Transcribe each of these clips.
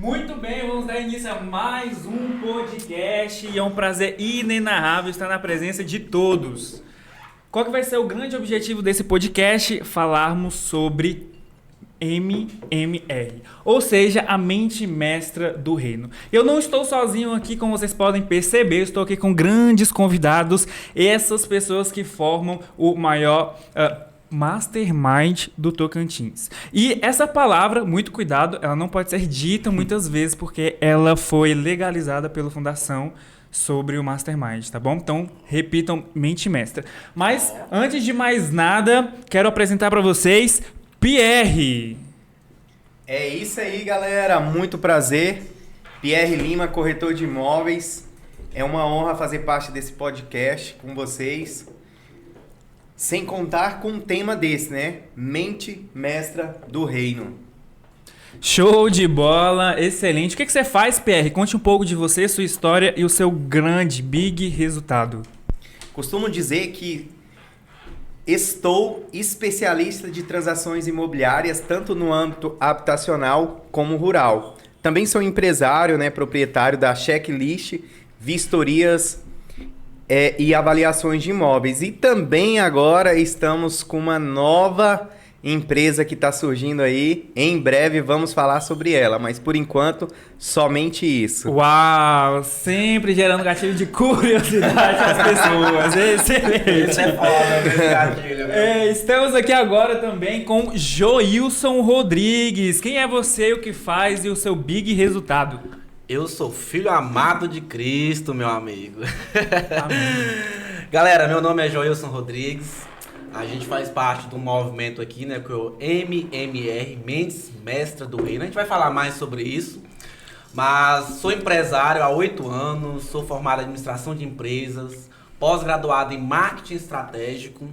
Muito bem, vamos dar início a mais um podcast e é um prazer inenarrável estar na presença de todos. Qual que vai ser o grande objetivo desse podcast? Falarmos sobre MMR, ou seja, a mente mestra do reino. Eu não estou sozinho aqui, como vocês podem perceber, eu estou aqui com grandes convidados, essas pessoas que formam o maior Mastermind do Tocantins. E essa palavra, muito cuidado, ela não pode ser dita muitas vezes porque ela foi legalizada pela Fundação sobre o Mastermind, tá bom? Então, repitam, mente mestra. Mas, antes de mais nada, quero apresentar para vocês Pierre. É isso aí, galera. Muito prazer. Pierre Lima, corretor de imóveis. É uma honra fazer parte desse podcast com vocês. Sem contar com um tema desse, né? Mente mestra do reino. Show de bola, excelente. O que você faz, Pierre? Conte um pouco de você, sua história e o seu grande, big resultado. Costumo dizer que estou especialista de transações imobiliárias, tanto no âmbito habitacional como rural. Também sou empresário, né, proprietário da Checklist, vistorias e avaliações de imóveis. E também agora estamos com uma nova empresa que está surgindo aí. Em breve vamos falar sobre ela, mas por enquanto, somente isso. Uau! Sempre gerando gatilho de curiosidade às pessoas. Excelente! Isso é foda, esse gatilho. Estamos aqui agora também com Joilson Rodrigues. Quem é você, o que faz e o seu big resultado? Eu sou filho amado de Cristo, meu amigo. Amém. Galera, meu nome é Joilson Rodrigues. A gente faz parte do movimento aqui, né, que é o MMR, Mentes Mestra do Reino. A gente vai falar mais sobre isso. Mas sou empresário há 8 anos, sou formado em administração de empresas, pós-graduado em marketing estratégico,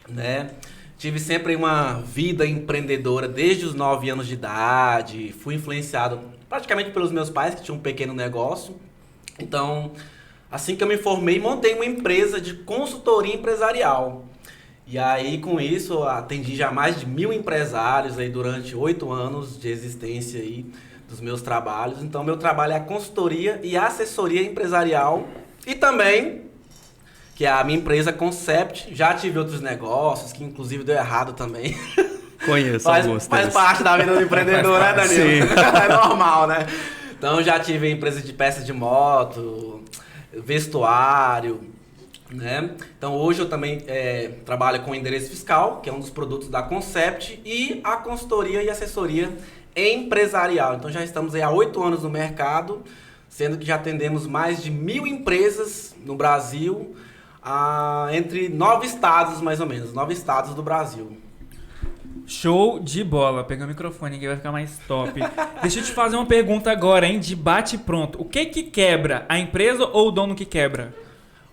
né? Tive sempre uma vida empreendedora desde os 9 anos de idade. Fui influenciado praticamente pelos meus pais, que tinham um pequeno negócio. Então, assim que eu me formei, montei uma empresa de consultoria empresarial. E aí, com isso, atendi já mais de 1.000 empresários aí durante 8 anos de existência aí dos meus trabalhos. Então, meu trabalho é a consultoria e assessoria empresarial. E também, que é a minha empresa Concept. Já tive outros negócios, que inclusive deu errado também. Conheço alguns. Faz parte da vida do empreendedor, né, Danilo? Sim. É normal, né? Então, já tive empresa de peças de moto, vestuário, né? Então, hoje eu também trabalho com endereço fiscal, que é um dos produtos da Concept, e a consultoria e assessoria empresarial. Então, já estamos aí há 8 anos no mercado, sendo que já atendemos mais de 1.000 empresas no Brasil, entre 9 estados, mais ou menos, 9 estados do Brasil. Show de bola. Pega o microfone que vai ficar mais top. Deixa eu te fazer uma pergunta agora, hein? De bate pronto. O que quebra? A empresa ou o dono que quebra?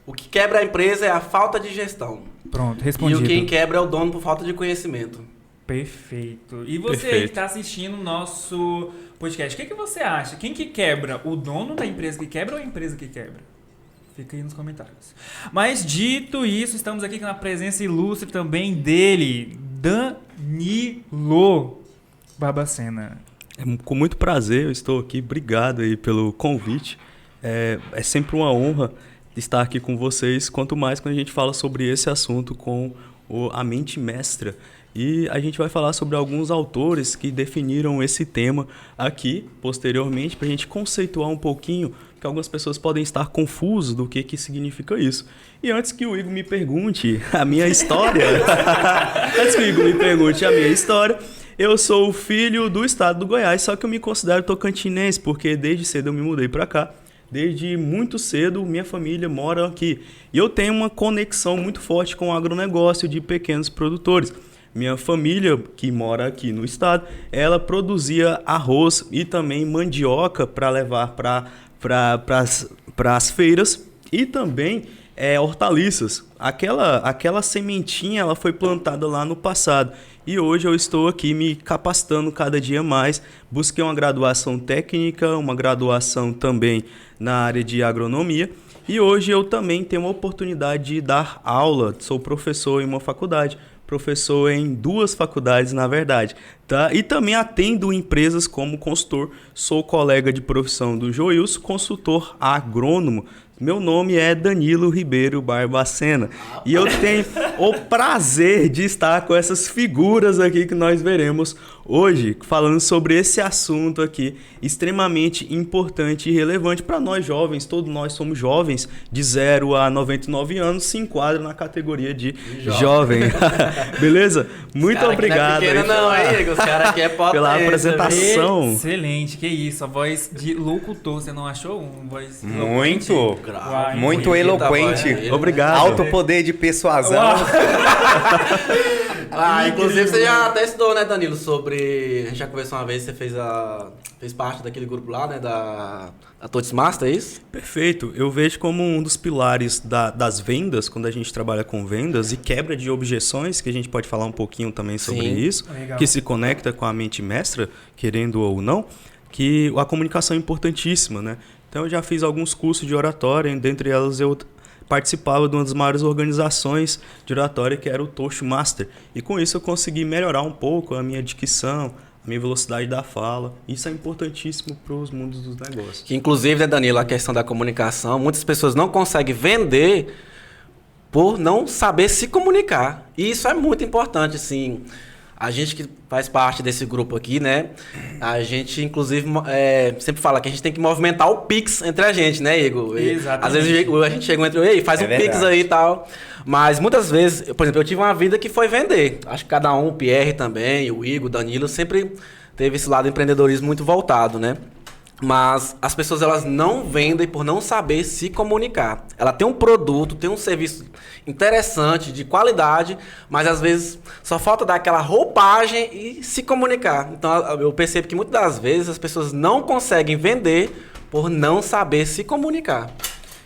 O que quebra a empresa é a falta de gestão. Pronto, respondido. E quem quebra é o dono por falta de conhecimento. Perfeito. E você que está assistindo o nosso podcast, o que você acha? Quem que quebra? O dono da empresa que quebra ou a empresa que quebra? Fica aí nos comentários. Mas dito isso, estamos aqui com a presença ilustre também dele, Danilo Barbacena. Com muito prazer, eu estou aqui. Obrigado aí pelo convite. É sempre uma honra estar aqui com vocês, quanto mais quando a gente fala sobre esse assunto com a mente mestra. E a gente vai falar sobre alguns autores que definiram esse tema aqui, posteriormente, para a gente conceituar um pouquinho, porque algumas pessoas podem estar confusas do que significa isso. E antes que o Igor me pergunte a minha história, eu sou filho do estado do Goiás, só que eu me considero tocantinense, porque desde cedo eu me mudei para cá. Desde muito cedo, minha família mora aqui. E eu tenho uma conexão muito forte com o agronegócio de pequenos produtores. Minha família, que mora aqui no estado, ela produzia arroz e também mandioca para levar para as feiras e também hortaliças. Aquela sementinha ela foi plantada lá no passado. E hoje eu estou aqui me capacitando cada dia mais. Busquei uma graduação técnica, uma graduação também na área de agronomia. E hoje eu também tenho a oportunidade de dar aula. Sou professor em uma faculdade, professor em 2 faculdades, na verdade. Tá? E também atendo empresas como consultor. Sou colega de profissão do Joilson, consultor agrônomo. Meu nome é Danilo Ribeiro Barbacena e eu tenho o prazer de estar com essas figuras aqui que nós veremos hoje, falando sobre esse assunto aqui, extremamente importante e relevante para nós jovens. Todos nós somos jovens, de 0 a 99 anos, se enquadram na categoria de jovem. Beleza? Muito obrigado. Não é pequeno não, hein, Igor? Os caras aqui é potente. Pela apresentação. Excelente, que isso, a voz de locutor, você não achou? Voz Muito, Uai, muito bonita eloquente. a voz dele. Obrigado. Alto poder de persuasão. Inclusive você já até estudou, né, Danilo, sobre... A gente já conversou uma vez, você fez parte daquele grupo lá, né, da Toastmaster, é isso? Perfeito. Eu vejo como um dos pilares das vendas, quando a gente trabalha com vendas e quebra de objeções, que a gente pode falar um pouquinho também sobre Sim. isso, Legal. que se conecta com a mente mestra, querendo ou não, que a comunicação é importantíssima, né? Então eu já fiz alguns cursos de oratória, dentre elas eu participava de uma das maiores organizações de oratória, que era o Toastmaster. E com isso eu consegui melhorar um pouco a minha dicção, a minha velocidade da fala. Isso é importantíssimo para os mundos dos negócios. Que inclusive, né, Danilo, a questão da comunicação, muitas pessoas não conseguem vender por não saber se comunicar. E isso é muito importante, assim. A gente que faz parte desse grupo aqui, né? A gente, inclusive, sempre fala que a gente tem que movimentar o Pix entre a gente, né, Igor? Exatamente. Às vezes a gente chega entre ei, faz um verdade. Pix aí e tal. Mas muitas vezes, por exemplo, eu tive uma vida que foi vender. Acho que cada um, o Pierre também, o Igor, o Danilo, sempre teve esse lado empreendedorismo muito voltado, né? Mas as pessoas elas não vendem por não saber se comunicar. Ela tem um produto, tem um serviço interessante, de qualidade, mas às vezes só falta dar aquela roupagem e se comunicar. Então eu percebo que muitas das vezes as pessoas não conseguem vender por não saber se comunicar.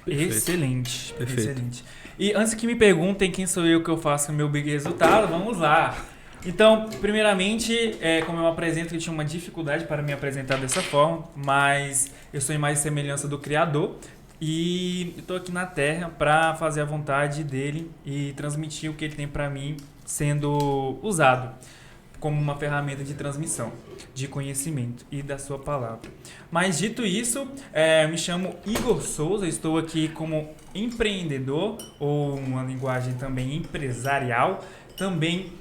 Excelente, Perfeito. excelente. E antes que me perguntem quem sou eu que eu faço o meu big resultado, vamos lá. Então, primeiramente, como eu apresento, eu tinha uma dificuldade para me apresentar dessa forma, mas eu sou em mais semelhança do Criador e estou aqui na Terra para fazer a vontade dele e transmitir o que ele tem para mim sendo usado como uma ferramenta de transmissão de conhecimento e da sua palavra. Mas dito isso, me chamo Igor Souza, estou aqui como empreendedor, ou uma linguagem também empresarial, também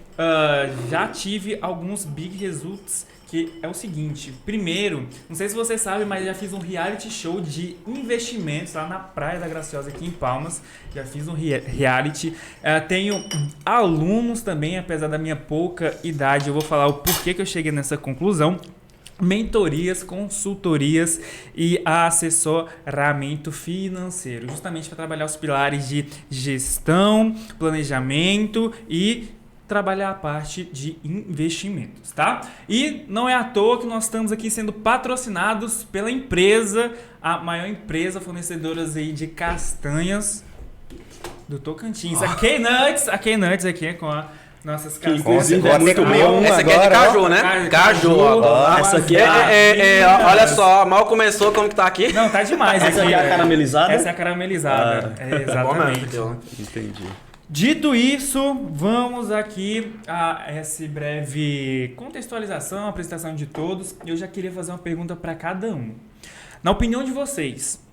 já tive alguns big results, que é o seguinte. Primeiro, não sei se você sabe, mas já fiz um reality show de investimentos lá na Praia da Graciosa, aqui em Palmas. Já fiz um reality. Tenho alunos também, apesar da minha pouca idade. Eu vou falar o porquê que eu cheguei nessa conclusão. Mentorias, consultorias e assessoramento financeiro. Justamente para trabalhar os pilares de gestão, planejamento e trabalhar a parte de investimentos, tá? E não é à toa que nós estamos aqui sendo patrocinados pela empresa, a maior empresa fornecedora aí de castanhas do Tocantins. A K-Nuts aqui com as nossas castanhas. inclusive, Vou até comer um Essa aqui é de agora, caju, ó. né? Caju, ó. essa aqui Olha só, mal começou, como que tá aqui? Não, tá demais. Essa aqui é a caramelizada? Essa é a caramelizada. Exatamente. Entendi. Dito isso, vamos aqui a essa breve contextualização, apresentação de todos. Eu já queria fazer uma pergunta para cada um. Na opinião de vocês,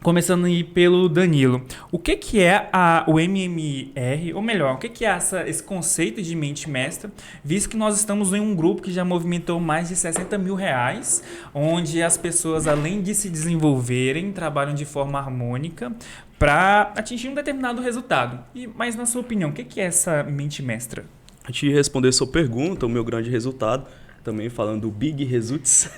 começando aí pelo Danilo, o que é o MMR, ou melhor, o que é esse conceito de mente mestra, visto que nós estamos em um grupo que já movimentou mais de 60 mil reais, onde as pessoas, além de se desenvolverem, trabalham de forma harmônica para atingir um determinado resultado. Mas na sua opinião, o que é essa mente mestra? Antes de responder a sua pergunta, o meu grande resultado, também falando do Big Results,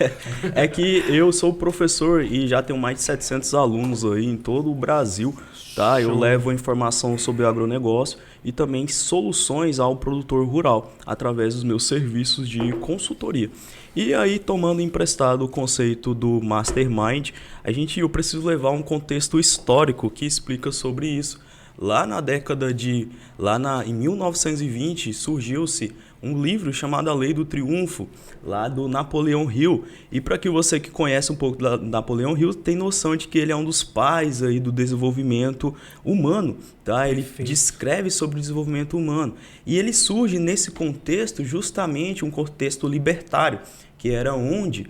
é que eu sou professor e já tenho mais de 700 alunos aí em todo o Brasil, tá? Eu levo informação sobre agronegócio e também soluções ao produtor rural através dos meus serviços de consultoria. E aí, tomando emprestado o conceito do Mastermind, eu preciso levar um contexto histórico que explica sobre isso. Lá na década em 1920, surgiu-se um livro chamado A Lei do Triunfo, lá do Napoleão Hill. E para que você que conhece um pouco da Napoleão Hill, tem noção de que ele é um dos pais aí do desenvolvimento humano, tá? Ele descreve sobre o desenvolvimento humano. E ele surge nesse contexto, justamente um contexto libertário, que era onde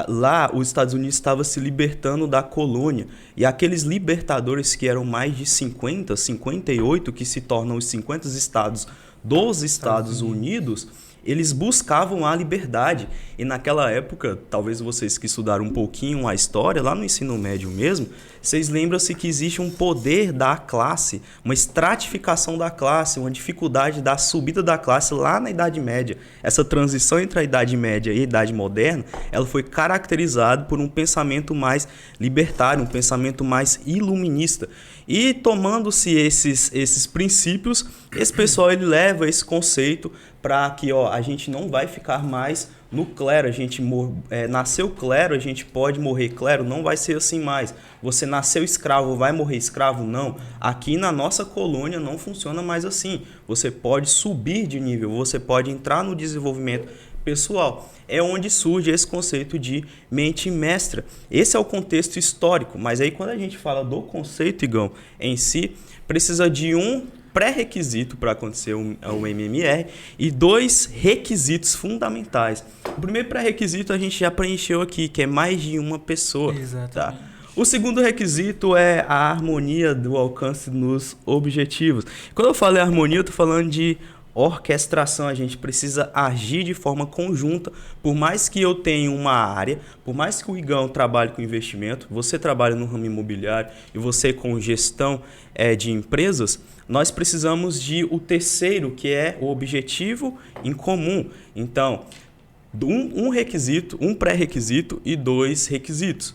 lá os Estados Unidos estavam se libertando da colônia. E aqueles libertadores, que eram mais de 50, 58, que se tornam os 50 estados dos Estados Unidos, eles buscavam a liberdade. E naquela época, talvez vocês que estudaram um pouquinho a história, lá no ensino médio mesmo, vocês lembram-se que existe um poder da classe, uma estratificação da classe, uma dificuldade da subida da classe lá na Idade Média. Essa transição entre a Idade Média e a Idade Moderna, ela foi caracterizada por um pensamento mais libertário, um pensamento mais iluminista. E tomando-se esses princípios, esse pessoal ele leva esse conceito para que a gente não vai ficar mais no clero. A gente nasceu clero, a gente pode morrer clero, não vai ser assim mais. Você nasceu escravo, vai morrer escravo? Não. Aqui na nossa colônia não funciona mais assim. Você pode subir de nível, você pode entrar no desenvolvimento pessoal. É onde surge esse conceito de mente mestra. Esse é o contexto histórico, mas aí quando a gente fala do conceito, Igão, em si, precisa de um pré-requisito para acontecer o MMR e 2 requisitos fundamentais. O primeiro pré-requisito a gente já preencheu aqui, que é mais de uma pessoa. Exatamente. Tá? O segundo requisito é a harmonia do alcance nos objetivos. Quando eu falo em harmonia, eu estou falando de orquestração. A gente precisa agir de forma conjunta. Por mais que eu tenha uma área, por mais que o Igão trabalhe com investimento, você trabalha no ramo imobiliário e você com gestão de empresas, nós precisamos de o terceiro, que é o objetivo em comum. Então, um requisito, um pré-requisito e 2 requisitos.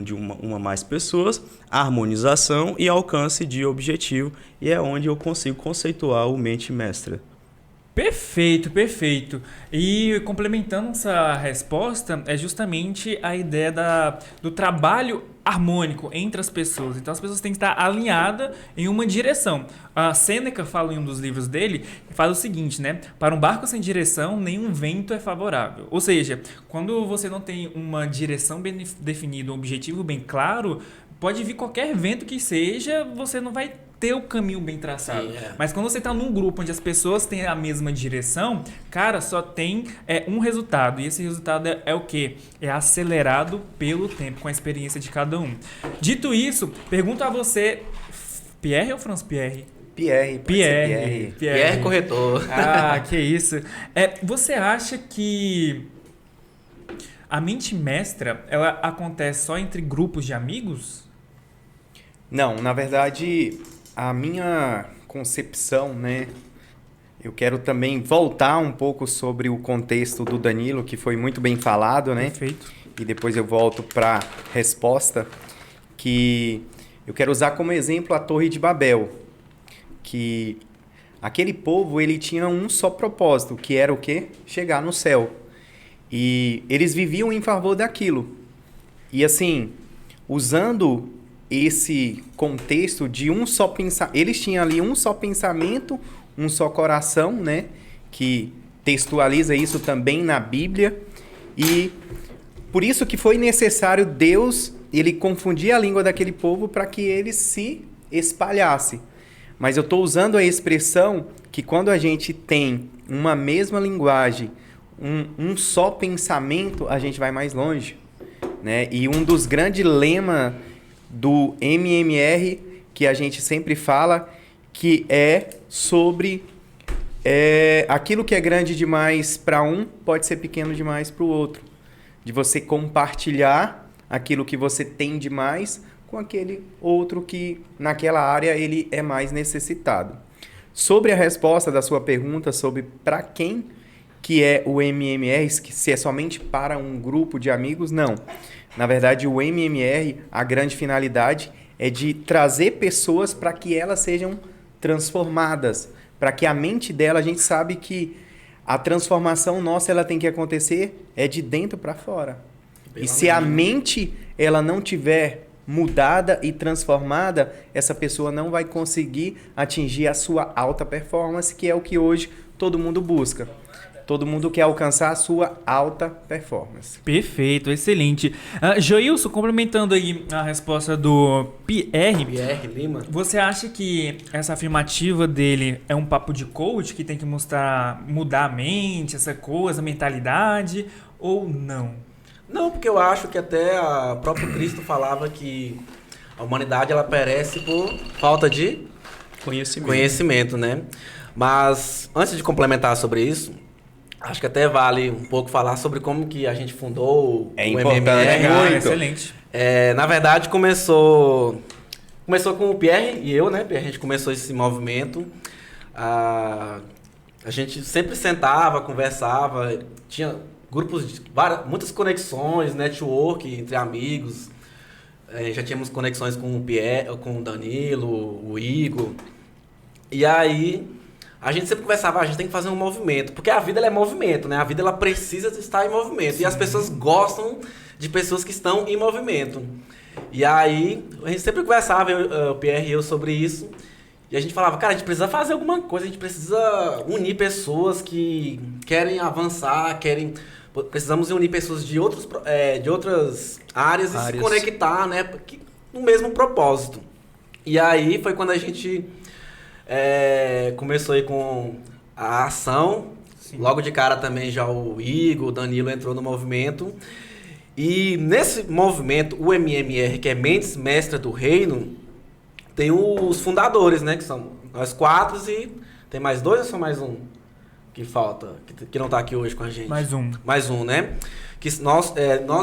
De uma mais pessoas, harmonização e alcance de objetivo. E é onde eu consigo conceituar o mente mestra. Perfeito, perfeito. E complementando essa resposta, é justamente a ideia do trabalho harmônico entre as pessoas. Então as pessoas têm que estar alinhadas em uma direção. A Sêneca fala em um dos livros dele, faz o seguinte, né? Para um barco sem direção, nenhum vento é favorável. Ou seja, quando você não tem uma direção bem definida, um objetivo bem claro, pode vir qualquer vento que seja, você não vai ter o caminho bem traçado. Sim, Mas quando você está num grupo onde as pessoas têm a mesma direção, cara, só tem um resultado. E esse resultado é o quê? É acelerado pelo tempo, com a experiência de cada um. Dito isso, pergunto a você, Pierre ou Franz Pierre? Pierre corretor. Ah, que isso. Você acha que a mente mestra, ela acontece só entre grupos de amigos? Não, na verdade, a minha concepção, né? Eu quero também voltar um pouco sobre o contexto do Danilo, que foi muito bem falado, né? Perfeito. E depois eu volto para a resposta, que eu quero usar como exemplo a Torre de Babel, que aquele povo, ele tinha um só propósito, que era o quê? Chegar no céu. E eles viviam em favor daquilo. E assim, usando esse contexto de um só pensamento, eles tinham ali um só pensamento, um só coração, né? Que textualiza isso também na Bíblia. E por isso que foi necessário Deus, ele confundir a língua daquele povo para que ele se espalhasse. Mas eu estou usando a expressão que quando a gente tem uma mesma linguagem, um só pensamento, a gente vai mais longe, né? E um dos grandes lemas do MMR que a gente sempre fala, que é sobre aquilo que é grande demais para um, pode ser pequeno demais para o outro. De você compartilhar aquilo que você tem demais com aquele outro que naquela área ele é mais necessitado. Sobre a resposta da sua pergunta sobre para quem que é o MMR, se é somente para um grupo de amigos, não. Na verdade, o MMR, a grande finalidade é de trazer pessoas para que elas sejam transformadas, para que a mente dela, a gente sabe que a transformação nossa ela tem que acontecer de dentro para fora. E se a mente ela não tiver mudada e transformada, essa pessoa não vai conseguir atingir a sua alta performance, que é o que hoje todo mundo busca. Todo mundo quer alcançar a sua alta performance. Perfeito, excelente. Joilson, complementando aí a resposta do Pierre, Pierre Lima. você acha que essa afirmativa dele é um papo de coach que tem que mudar a mente, essa coisa, a mentalidade, ou não? Não, porque eu acho que até o próprio Cristo falava que a humanidade ela perece por falta de conhecimento, né? Mas antes de complementar sobre isso, acho que até vale um pouco falar sobre como que a gente fundou o importante, MMR. muito. Excelente. Na verdade, começou com o Pierre e eu, né? A gente começou esse movimento. A gente sempre sentava, conversava, tinha grupos de muitas conexões, network entre amigos. Já tínhamos conexões com o Pierre, com o Danilo, o Igor. E aí a gente sempre conversava, a gente tem que fazer um movimento, porque a vida ela é movimento, né? A vida ela precisa estar em movimento. Sim. E as pessoas gostam de pessoas que estão em movimento. E aí a gente sempre conversava, o Pierre e eu, sobre isso. E a gente falava, cara, a gente precisa fazer alguma coisa, a gente precisa unir pessoas que querem avançar, precisamos unir pessoas de outras áreas e se conectar, né, no mesmo propósito. E aí foi quando a gente começou aí com a ação. Sim. Logo de cara também já o Igor, o Danilo entrou no movimento. E nesse movimento, o MMR, que é Mentes Mestra do Reino, tem os fundadores, né, que são nós 4 e tem mais 2 ou só mais um? Que falta, que não está aqui hoje com a gente. Mais um, né? Que nós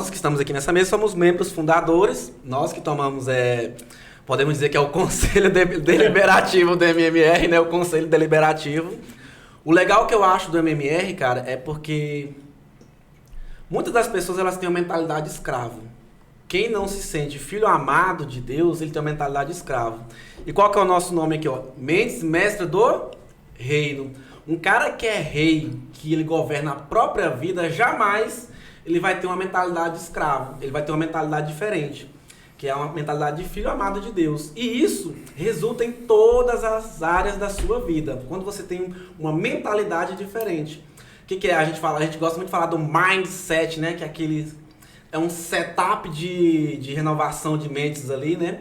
que estamos aqui nessa mesa somos membros fundadores, nós que tomamos, podemos dizer que é o Conselho Deliberativo do MMR, né? O Conselho Deliberativo. O legal que eu acho do MMR, cara, é porque muitas das pessoas elas têm uma mentalidade escrava. Quem não se sente filho amado de Deus, ele tem uma mentalidade escrava. E qual que é o nosso nome aqui, ó? Mentes Mestra do Reino. Um cara que é rei, que ele governa a própria vida, jamais ele vai ter uma mentalidade escrava. Ele vai ter uma mentalidade diferente, que é uma mentalidade de filho amado de Deus. E isso resulta em todas as áreas da sua vida, quando você tem uma mentalidade diferente. O que é? A gente gosta muito de falar do mindset, né? Que é um setup de renovação de mentes ali, né?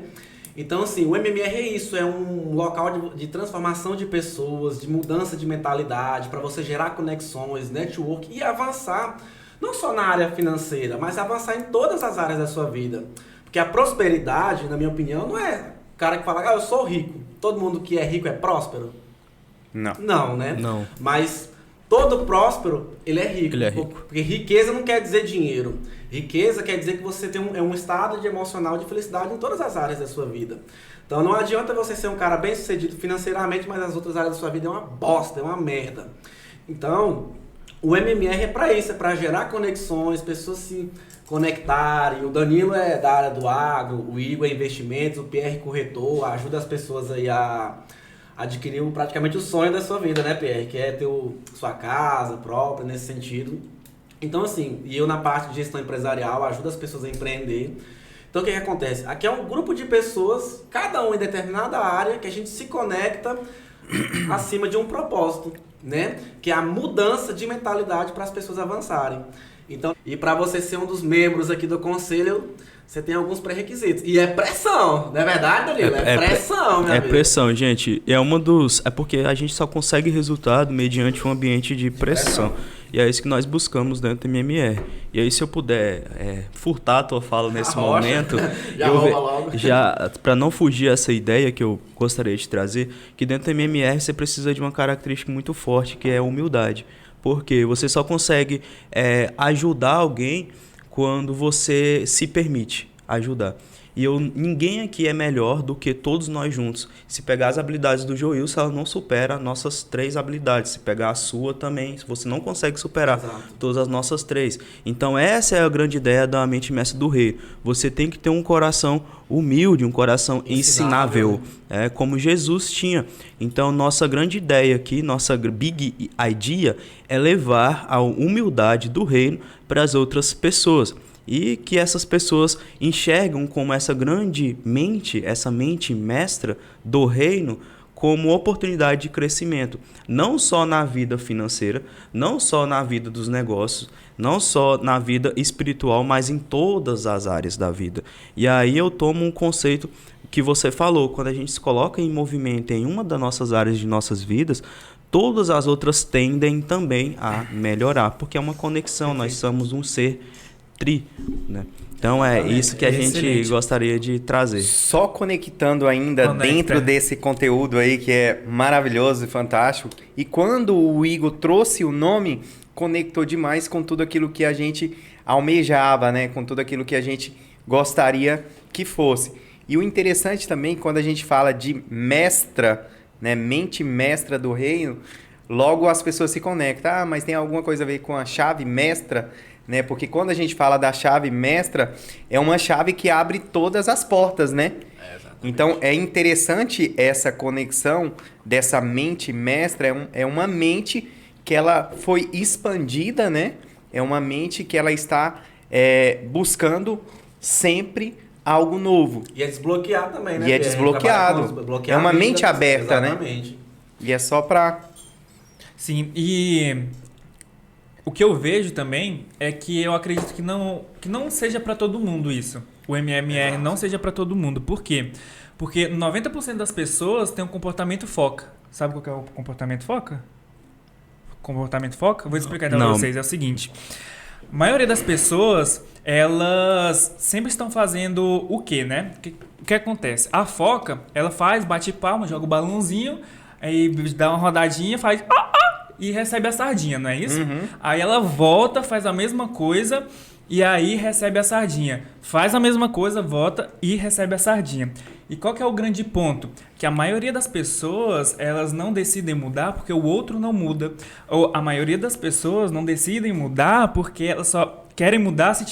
Então, assim, o MMR é isso, é um local de transformação de pessoas, de mudança de mentalidade, para você gerar conexões, network e avançar, não só na área financeira, mas avançar em todas as áreas da sua vida. Porque a prosperidade, na minha opinião, não é o cara que fala, eu sou rico. Todo mundo que é rico é próspero? Não. Não, né? Não. Mas todo próspero, ele é rico. Ele é rico. Porque riqueza não quer dizer dinheiro. Riqueza quer dizer que você tem um estado de emocional de felicidade em todas as áreas da sua vida. Então não adianta você ser um cara bem sucedido financeiramente, mas as outras áreas da sua vida é uma bosta, é uma merda. Então, o MMR é para isso, é para gerar conexões, pessoas se conectarem. O Danilo é da área do agro, o Igor é investimentos, o Pierre corretor, ajuda as pessoas aí a adquirir praticamente o sonho da sua vida, né, Pierre? Que é ter sua casa própria, nesse sentido. Então, assim, e eu na parte de gestão empresarial ajudo as pessoas a empreender. Então, o que acontece? Aqui é um grupo de pessoas, cada um em determinada área, que a gente se conecta acima de um propósito, né? Que é a mudança de mentalidade para as pessoas avançarem. Então, e para você ser um dos membros aqui do conselho, você tem alguns pré-requisitos. E é pressão, não é verdade, Danilo? É pressão, meu amigo. É pressão, gente. É porque a gente só consegue resultado mediante um ambiente de pressão. E é isso que nós buscamos dentro do MMR. E aí, se eu puder furtar a tua fala nesse momento, para não fugir essa ideia que eu gostaria de trazer, que dentro do MMR você precisa de uma característica muito forte, que é a humildade. Porque você só consegue ajudar alguém quando você se permite ajudar. E ninguém aqui é melhor do que todos nós juntos. Se pegar as habilidades do Joilson, ela não supera as nossas 3 habilidades. Se pegar a sua também, você não consegue superar todas as nossas 3. Então essa é a grande ideia da Mente Mestra do Rei. Você tem que ter um coração humilde, um coração ensinável, como Jesus tinha. Então nossa grande ideia aqui, nossa big idea, é levar a humildade do reino para as outras pessoas. E que essas pessoas enxergam como essa grande mente, essa mente mestra do reino, como oportunidade de crescimento, não só na vida financeira, não só na vida dos negócios, não só na vida espiritual, mas em todas as áreas da vida. E aí eu tomo um conceito que você falou, quando a gente se coloca em movimento em uma das nossas áreas de nossas vidas, todas as outras tendem também a melhorar, porque é uma conexão, nós somos um ser tri, né? Então é isso que a gente gostaria de trazer. Só conectando ainda dentro desse conteúdo aí que é maravilhoso e fantástico. E quando o Igor trouxe o nome, conectou demais com tudo aquilo que a gente almejava, né? Com tudo aquilo que a gente gostaria que fosse. E o interessante também, quando a gente fala de mestra, né? Mente mestra do reino, logo as pessoas se conectam. Ah, mas tem alguma coisa a ver com a chave mestra? Né? Porque quando a gente fala da chave mestra, é uma chave que abre todas as portas, né? Então, é interessante essa conexão dessa mente mestra. É uma mente que ela foi expandida, né? É uma mente que ela está buscando sempre algo novo. E é desbloquear também, né? E é desbloqueado. É uma mente aberta, exatamente, né? E é só para... Sim, e... O que eu vejo também é que eu acredito que não seja para todo mundo isso. O MMR não seja para todo mundo. Por quê? Porque 90% das pessoas têm um comportamento foca. Sabe qual que é o comportamento foca? Comportamento foca? Vou explicar para vocês. É o seguinte. A maioria das pessoas, elas sempre estão fazendo o quê, né? O que acontece? A foca, ela bate palma, joga o balãozinho, aí dá uma rodadinha, faz... e recebe a sardinha, não é isso? Uhum. Aí ela volta, faz a mesma coisa e aí recebe a sardinha. Faz a mesma coisa, volta e recebe a sardinha. E qual que é o grande ponto? Que a maioria das pessoas, elas não decidem mudar porque o outro não muda. Ou a maioria das pessoas não decidem mudar porque elas só querem mudar se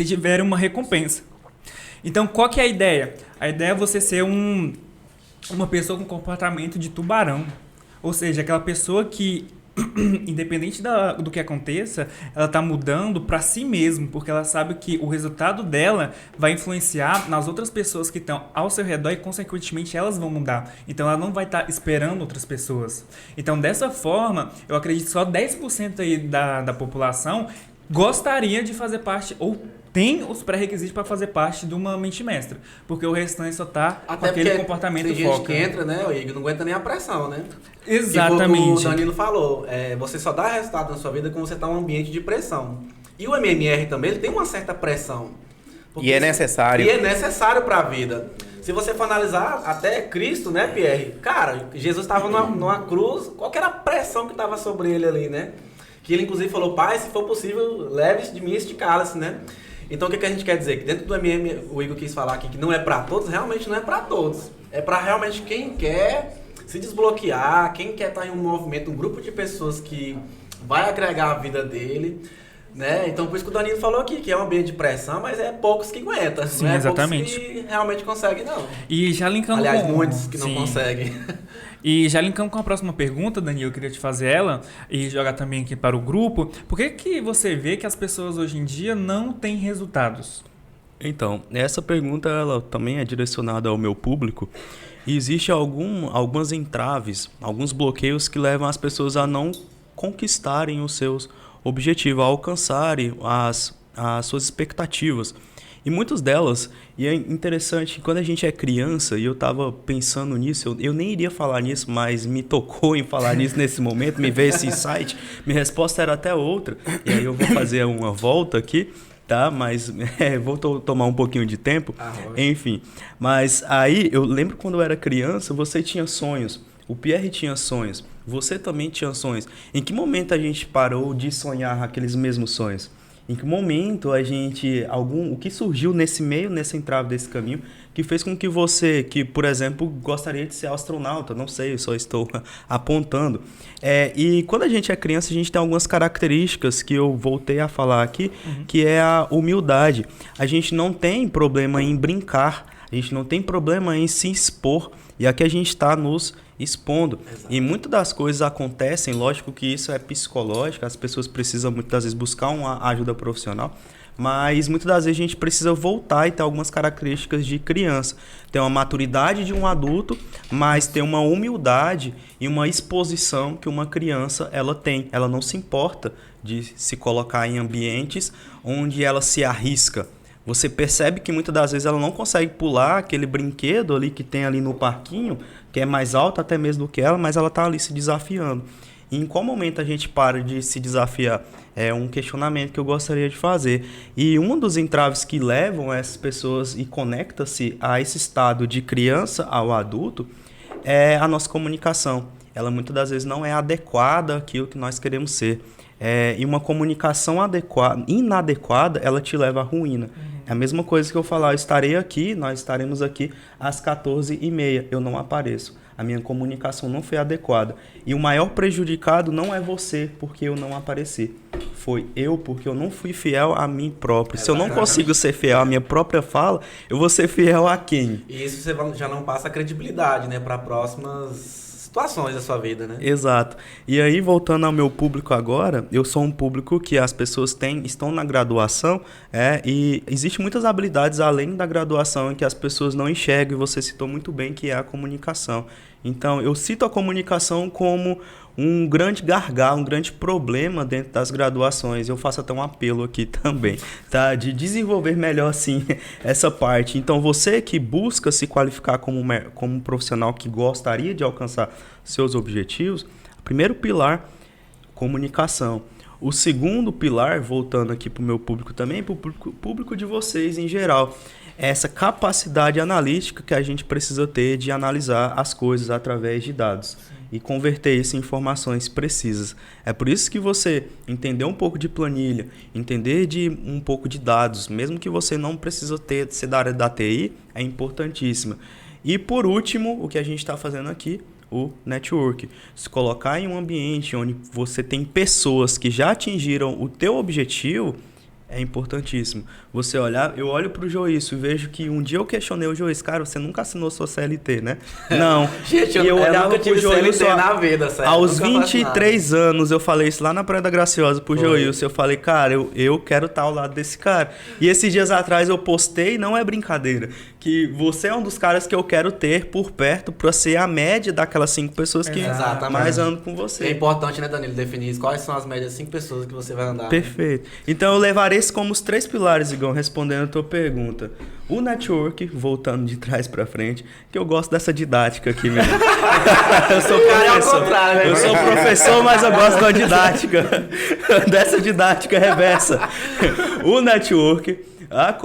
tiver uma recompensa. Então, qual que é a ideia? A ideia é você ser uma pessoa com comportamento de tubarão. Ou seja, aquela pessoa que, independente do que aconteça, ela está mudando para si mesma, porque ela sabe que o resultado dela vai influenciar nas outras pessoas que estão ao seu redor e, consequentemente, elas vão mudar. Então, ela não vai estar esperando outras pessoas. Então, dessa forma, eu acredito que só 10% aí da população gostaria de fazer parte ou tem os pré-requisitos para fazer parte de uma mente mestra, porque o restante só tá com aquele comportamento foca. Tem gente que entra, né, o Igor, não aguenta nem a pressão, né? Exatamente. Tipo, o Danilo falou, você só dá resultado na sua vida quando você está em um ambiente de pressão. E o MMR também, ele tem uma certa pressão. E é necessário. E é necessário para a vida. Se você for analisar, até Cristo, né, Pierre? Cara, Jesus estava numa cruz, qual que era a pressão que estava sobre ele ali, né? Que ele, inclusive, falou, Pai, se for possível, leve de mim este cálice, né? Então, o que a gente quer dizer? Que dentro do MM, o Igor quis falar aqui que não é para todos, realmente não é para todos. É para realmente quem quer se desbloquear, quem quer estar em um movimento, um grupo de pessoas que vai agregar a vida dele, né? Então, por isso que o Danilo falou aqui, que é um ambiente de pressão, mas é poucos que aguentam. Sim, não é exatamente. poucos que realmente conseguem, não. E já linkando muitos que não conseguem. E já linkando com a próxima pergunta, Danilo, eu queria te fazer ela e jogar também aqui para o grupo. Por que você vê que as pessoas hoje em dia não têm resultados? Então, essa pergunta ela também é direcionada ao meu público. E existe algumas entraves, alguns bloqueios que levam as pessoas a não conquistarem os seus objetivos, a alcançarem as suas expectativas. E muitas delas, e é interessante, quando a gente é criança, e eu estava pensando nisso, eu nem iria falar nisso, mas me tocou em falar nisso nesse momento, me veio esse insight, minha resposta era até outra, e aí eu vou fazer uma volta aqui, tá? Mas vou tomar um pouquinho de tempo, enfim. Mas aí, eu lembro quando eu era criança, você tinha sonhos, o Pierre tinha sonhos, você também tinha sonhos. Em que momento a gente parou de sonhar aqueles mesmos sonhos? Em que momento o que surgiu nesse meio, nessa entrave desse caminho, que fez com que você, que por exemplo, gostaria de ser astronauta, não sei, eu só estou apontando. E quando a gente é criança, a gente tem algumas características que eu voltei a falar aqui, que é a humildade. A gente não tem problema em brincar, a gente não tem problema em se expor, e aqui a gente está nos expondo. Exato. E muitas das coisas acontecem, lógico que isso é psicológico, as pessoas precisam muitas vezes buscar uma ajuda profissional, mas muitas das vezes a gente precisa voltar e ter algumas características de criança. Tem uma maturidade de um adulto, mas tem uma humildade e uma exposição que uma criança ela tem. Ela não se importa de se colocar em ambientes onde ela se arrisca. Você percebe que muitas das vezes ela não consegue pular aquele brinquedo ali que tem ali no parquinho, que é mais alto até mesmo do que ela, mas ela está ali se desafiando. E em qual momento a gente para de se desafiar? É um questionamento que eu gostaria de fazer. E um dos entraves que levam essas pessoas e conecta-se a esse estado de criança ao adulto é a nossa comunicação. Ela muitas das vezes não é adequada àquilo que nós queremos ser. E uma comunicação inadequada, ela te leva à ruína. É a mesma coisa que eu falar, eu estarei aqui, nós estaremos aqui às 14h30, eu não apareço. A minha comunicação não foi adequada. E o maior prejudicado não é você, porque eu não apareci. Foi eu, porque eu não fui fiel a mim próprio. Se eu não consigo ser fiel à minha própria fala, eu vou ser fiel a quem? E isso você já não passa credibilidade, né, para próximas situações da sua vida, né? Exato. E aí, voltando ao meu público agora, eu sou um público que as pessoas estão na graduação, e existem muitas habilidades além da graduação em que as pessoas não enxergam, e você citou muito bem que é a comunicação. Então, eu cito a comunicação como um grande gargalo, um grande problema dentro das graduações. Eu faço até um apelo aqui também, tá? De desenvolver melhor, sim, essa parte. Então, você que busca se qualificar como um profissional que gostaria de alcançar seus objetivos, o primeiro pilar, comunicação. O segundo pilar, voltando aqui para o meu público também, para o público de vocês em geral, é essa capacidade analítica que a gente precisa ter de analisar as coisas através de dados e converter isso em informações precisas. É por isso que você entender um pouco de planilha, entender de um pouco de dados, mesmo que você não precisa ser da área da TI, é importantíssimo. E por último, o que a gente está fazendo aqui, o network. Se colocar em um ambiente onde você tem pessoas que já atingiram o teu objetivo, é importantíssimo. Você olhar, eu olho pro Joício e vejo que um dia eu questionei o Joício, cara, você nunca assinou sua CLT, né? Não. Gente, e eu olhava pro Joício na vida, sério. Aos 23 anos, eu falei isso lá na Praia da Graciosa pro Joício. Eu falei, cara, eu quero estar ao lado desse cara. E esses dias atrás eu postei, não é brincadeira, que você é um dos caras que eu quero ter por perto pra ser a média daquelas 5 pessoas que mais andam com você. É importante, né, Danilo, definir quais são as médias 5 pessoas que você vai andar. Perfeito. Né? Então eu levarei isso como os 3 pilares, Igor, respondendo a tua pergunta. O network, voltando de trás pra frente, que eu gosto dessa didática aqui mesmo. Eu sou professor. Eu sou professor, mas eu gosto da didática. Dessa didática reversa. O network,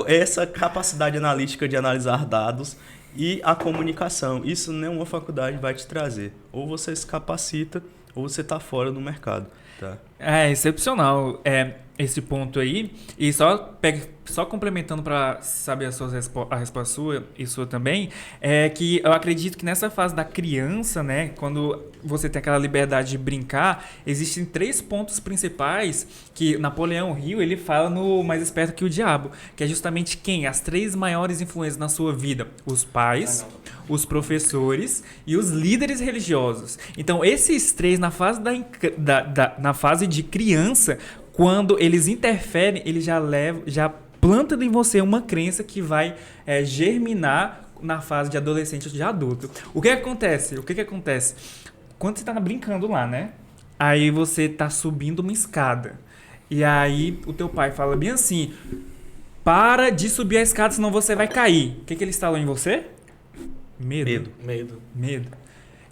essa capacidade analítica de analisar dados e a comunicação. Isso nenhuma faculdade vai te trazer. Ou você se capacita, ou você está fora do mercado. Tá? É excepcional esse ponto aí. E só complementando para saber a resposta sua e sua também, é que eu acredito que nessa fase da criança, né, quando você tem aquela liberdade de brincar, existem 3 pontos principais que Napoleão Hill ele fala no Mais Esperto que o Diabo, que é justamente as 3 maiores influências na sua vida: os pais, os professores e os líderes religiosos. Então esses 3 na fase na fase de criança, quando eles interferem, eles já plantam em você uma crença que vai germinar na fase de adolescente ou de adulto. O que acontece? Quando você tá brincando lá, né? Aí você tá subindo uma escada. E aí o teu pai fala bem assim: para de subir a escada, senão você vai cair. O que ele instalou em você? Medo.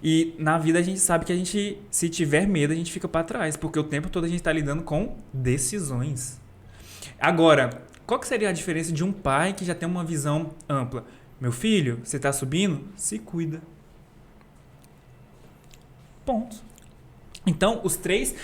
E na vida a gente sabe que se tiver medo, a gente fica para trás, porque o tempo todo a gente tá lidando com decisões. Agora, qual que seria a diferença de um pai que já tem uma visão ampla? Meu filho, você tá subindo? Se cuida. Ponto. Então, os 3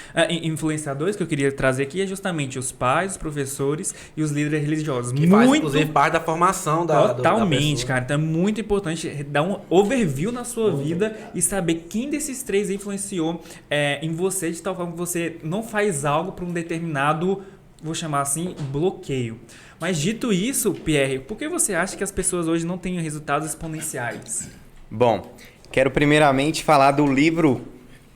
influenciadores que eu queria trazer aqui é justamente os pais, os professores e os líderes religiosos. Que faz, inclusive, parte da formação da Totalmente, pessoa. cara. Então é muito importante dar um overview na sua vida e saber quem desses 3 influenciou em você, de tal forma que você não faz algo para um determinado, vou chamar assim, bloqueio. Mas dito isso, Pierre, por que você acha que as pessoas hoje não têm resultados exponenciais? Bom, quero primeiramente falar do livro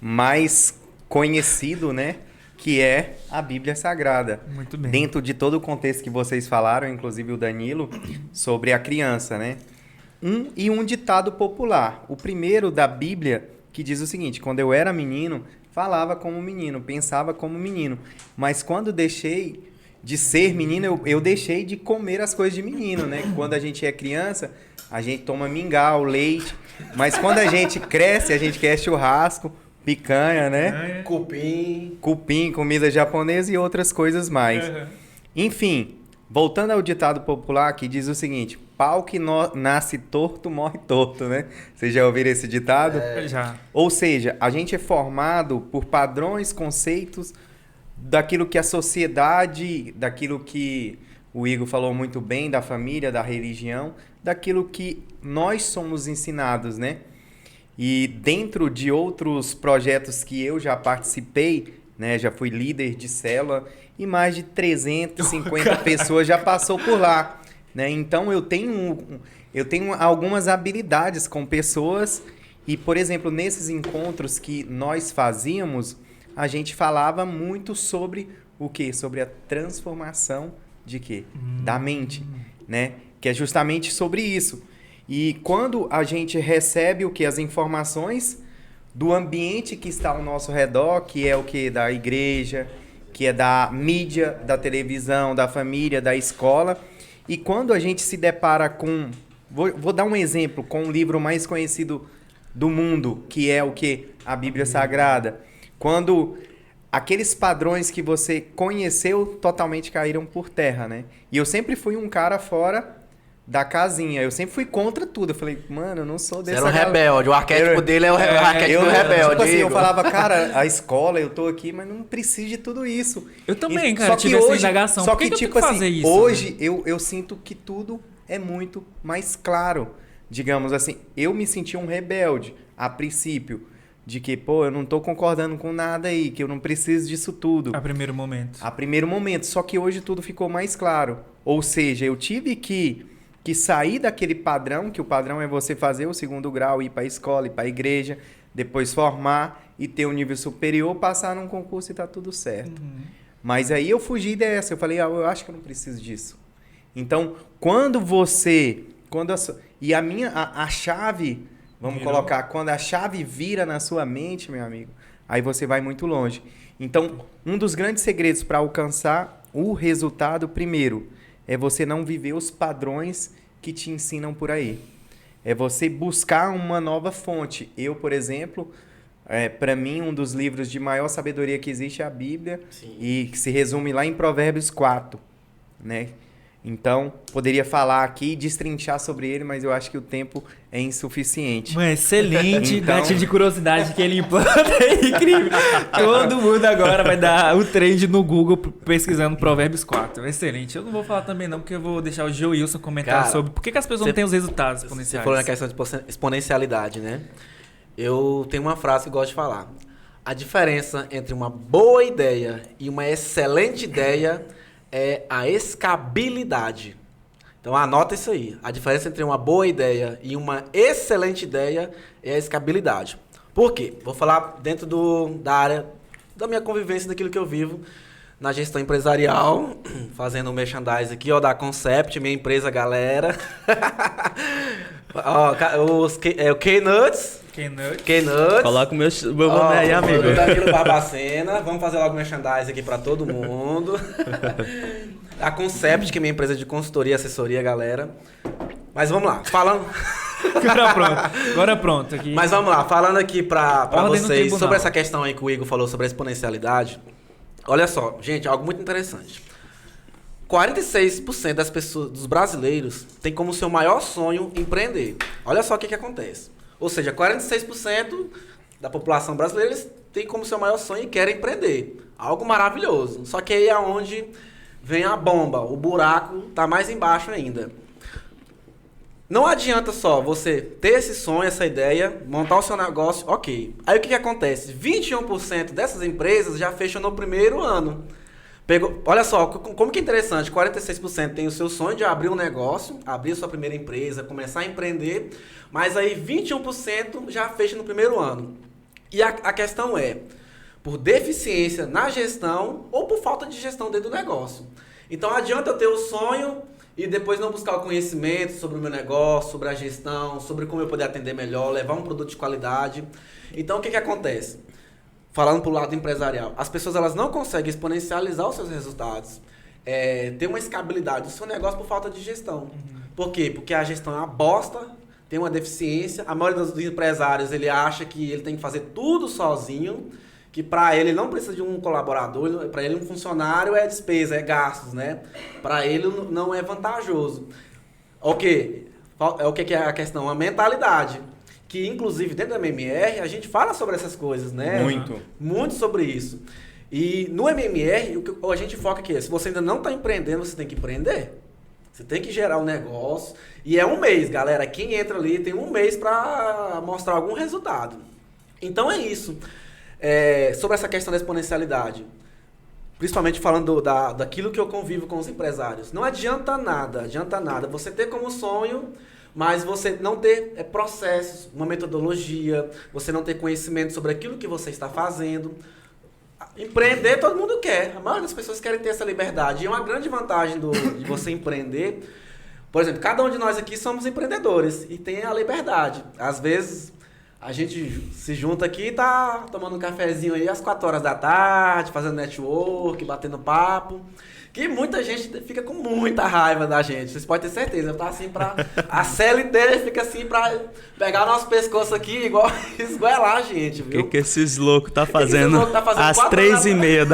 mais conhecido, né? que é a Bíblia Sagrada. Muito bem. Dentro de todo o contexto que vocês falaram, inclusive o Danilo, sobre a criança, né? Um ditado popular. O primeiro da Bíblia, que diz o seguinte: quando eu era menino, falava como menino, pensava como menino. Mas quando deixei de ser menino, eu deixei de comer as coisas de menino, né? Quando a gente é criança, a gente toma mingau, leite. Mas quando a gente cresce, a gente quer churrasco, picanha, né? Cupim, comida japonesa e outras coisas mais. Enfim, voltando ao ditado popular que diz o seguinte: pau que nasce torto, morre torto, né? Vocês já ouviram esse ditado? Já. Ou seja, a gente é formado por padrões, conceitos daquilo que a sociedade, daquilo que o Igor falou muito bem, da família, da religião, daquilo que nós somos ensinados, né? E dentro de outros projetos que eu já participei, né? Já fui líder de célula e mais de 350 pessoas já passou por lá, né? Então eu tenho algumas habilidades com pessoas e, por exemplo, nesses encontros que nós fazíamos, a gente falava muito sobre o quê? Sobre a transformação de quê? Da mente, né? Que é justamente sobre isso. E quando a gente recebe o quê? As informações do ambiente que está ao nosso redor, que é o quê? Da igreja, que é da mídia, da televisão, da família, da escola. E quando a gente se depara com... Vou dar um exemplo com o livro mais conhecido do mundo, que é o quê? A Bíblia Sagrada. Quando aqueles padrões que você conheceu totalmente caíram por terra, né? E eu sempre fui um cara fora da casinha. Eu sempre fui contra tudo. Eu falei, mano, eu não sou dessa... Você era um rebelde. O arquétipo dele é o arquétipo do rebelde. Tipo assim, eu falava, cara, a escola, eu tô aqui, mas não preciso de tudo isso. Eu também, E, cara, tive essa indagação. Só Por que que, eu tipo tenho que assim, fazer isso, hoje eu sinto que tudo é muito mais claro. Digamos assim, eu me senti um rebelde a princípio. De que, pô, eu não tô concordando com nada aí, que eu não preciso disso tudo. A primeiro momento. A primeiro momento. Só que hoje tudo ficou mais claro. Ou seja, eu tive que sair daquele padrão, que o padrão é você fazer o 2º grau, ir para a escola, ir para a igreja, depois formar e ter um nível superior, passar num concurso e tá tudo certo. Mas aí eu fugi dessa. Eu falei, eu acho que eu não preciso disso. Então, quando você... E a chave... Vamos colocar, quando a chave vira na sua mente, meu amigo, aí você vai muito longe. Então, um dos grandes segredos para alcançar o resultado, primeiro, é você não viver os padrões que te ensinam por aí. É você buscar uma nova fonte. Eu, por exemplo, para mim, um dos livros de maior sabedoria que existe é a Bíblia. Sim. E que se resume lá em Provérbios 4, né? Então, poderia falar aqui e destrinchar sobre ele, mas eu acho que o tempo é insuficiente. Excelente, então... gatilho de curiosidade que ele implanta, é incrível. Todo mundo agora vai dar o trade no Google pesquisando Provérbios 4. Excelente. Eu não vou falar também não, porque eu vou deixar o Joilson comentar sobre por que as pessoas não têm os resultados exponenciais. Você falou na questão de exponencialidade, né? Eu tenho uma frase que eu gosto de falar. A diferença entre uma boa ideia e uma excelente ideia é a escalabilidade. Então anota isso aí. A diferença entre uma boa ideia e uma excelente ideia é a escalabilidade. Por quê? Vou falar dentro da área da minha convivência, daquilo que eu vivo na gestão empresarial, fazendo um merchandising aqui, da Concept, minha empresa, galera. O K-Nuts. Coloca o meu nome aí, amigo. O Danilo Barbacena. Vamos fazer logo merchandising aqui pra todo mundo. A Concept, que é minha empresa de consultoria e assessoria, galera. Mas vamos lá, falando... Agora pronto. Aqui. Mas vamos lá, falando aqui pra vocês sobre essa questão aí que o Igor falou sobre a exponencialidade. Olha só, gente, algo muito interessante. 46% das pessoas, dos brasileiros, tem como seu maior sonho empreender. Olha só o que acontece. Ou seja, 46% da população brasileira tem como seu maior sonho e quer empreender. Algo maravilhoso. Só que aí é onde vem a bomba. O buraco tá mais embaixo ainda. Não adianta só você ter esse sonho, essa ideia, montar o seu negócio, ok. Aí o que acontece? 21% dessas empresas já fecham no primeiro ano. Olha só, como que é interessante, 46% tem o seu sonho de abrir um negócio, abrir sua primeira empresa, começar a empreender, mas aí 21% já fecha no primeiro ano. E a questão é, por deficiência na gestão ou por falta de gestão dentro do negócio. Então adianta eu ter o sonho e depois não buscar o conhecimento sobre o meu negócio, sobre a gestão, sobre como eu poder atender melhor, levar um produto de qualidade. Então o que acontece? Falando para o lado empresarial, as pessoas elas não conseguem exponencializar os seus resultados, ter uma escalabilidade do seu negócio por falta de gestão. Por quê? Porque a gestão é uma bosta, tem uma deficiência. A maioria dos empresários ele acha que ele tem que fazer tudo sozinho, que para ele não precisa de um colaborador, para ele um funcionário é despesa, é gastos, né? Para ele não é vantajoso. O que é a questão? A mentalidade. Que inclusive dentro da MMR a gente fala sobre essas coisas, né? Muito sobre isso. E no MMR o que a gente foca aqui é, se você ainda não está empreendendo, você tem que empreender. Você tem que gerar um negócio. E é um mês, galera. Quem entra ali tem um mês para mostrar algum resultado. Então é isso. Sobre essa questão da exponencialidade. Principalmente falando daquilo que eu convivo com os empresários. Não adianta nada você ter como sonho, mas você não ter processos, uma metodologia, você não ter conhecimento sobre aquilo que você está fazendo. Empreender todo mundo quer. A maioria das pessoas querem ter essa liberdade. E uma grande vantagem de você empreender, por exemplo, cada um de nós aqui somos empreendedores e tem a liberdade. Às vezes a gente se junta aqui e tá tomando um cafezinho aí às 4 horas da tarde, fazendo network, batendo papo. Que muita gente fica com muita raiva da gente. Vocês podem ter certeza. Tá assim a CLT fica assim pra pegar o nosso pescoço aqui igual esgoelar a gente, viu? Que esses loucos tá fazendo às 3h30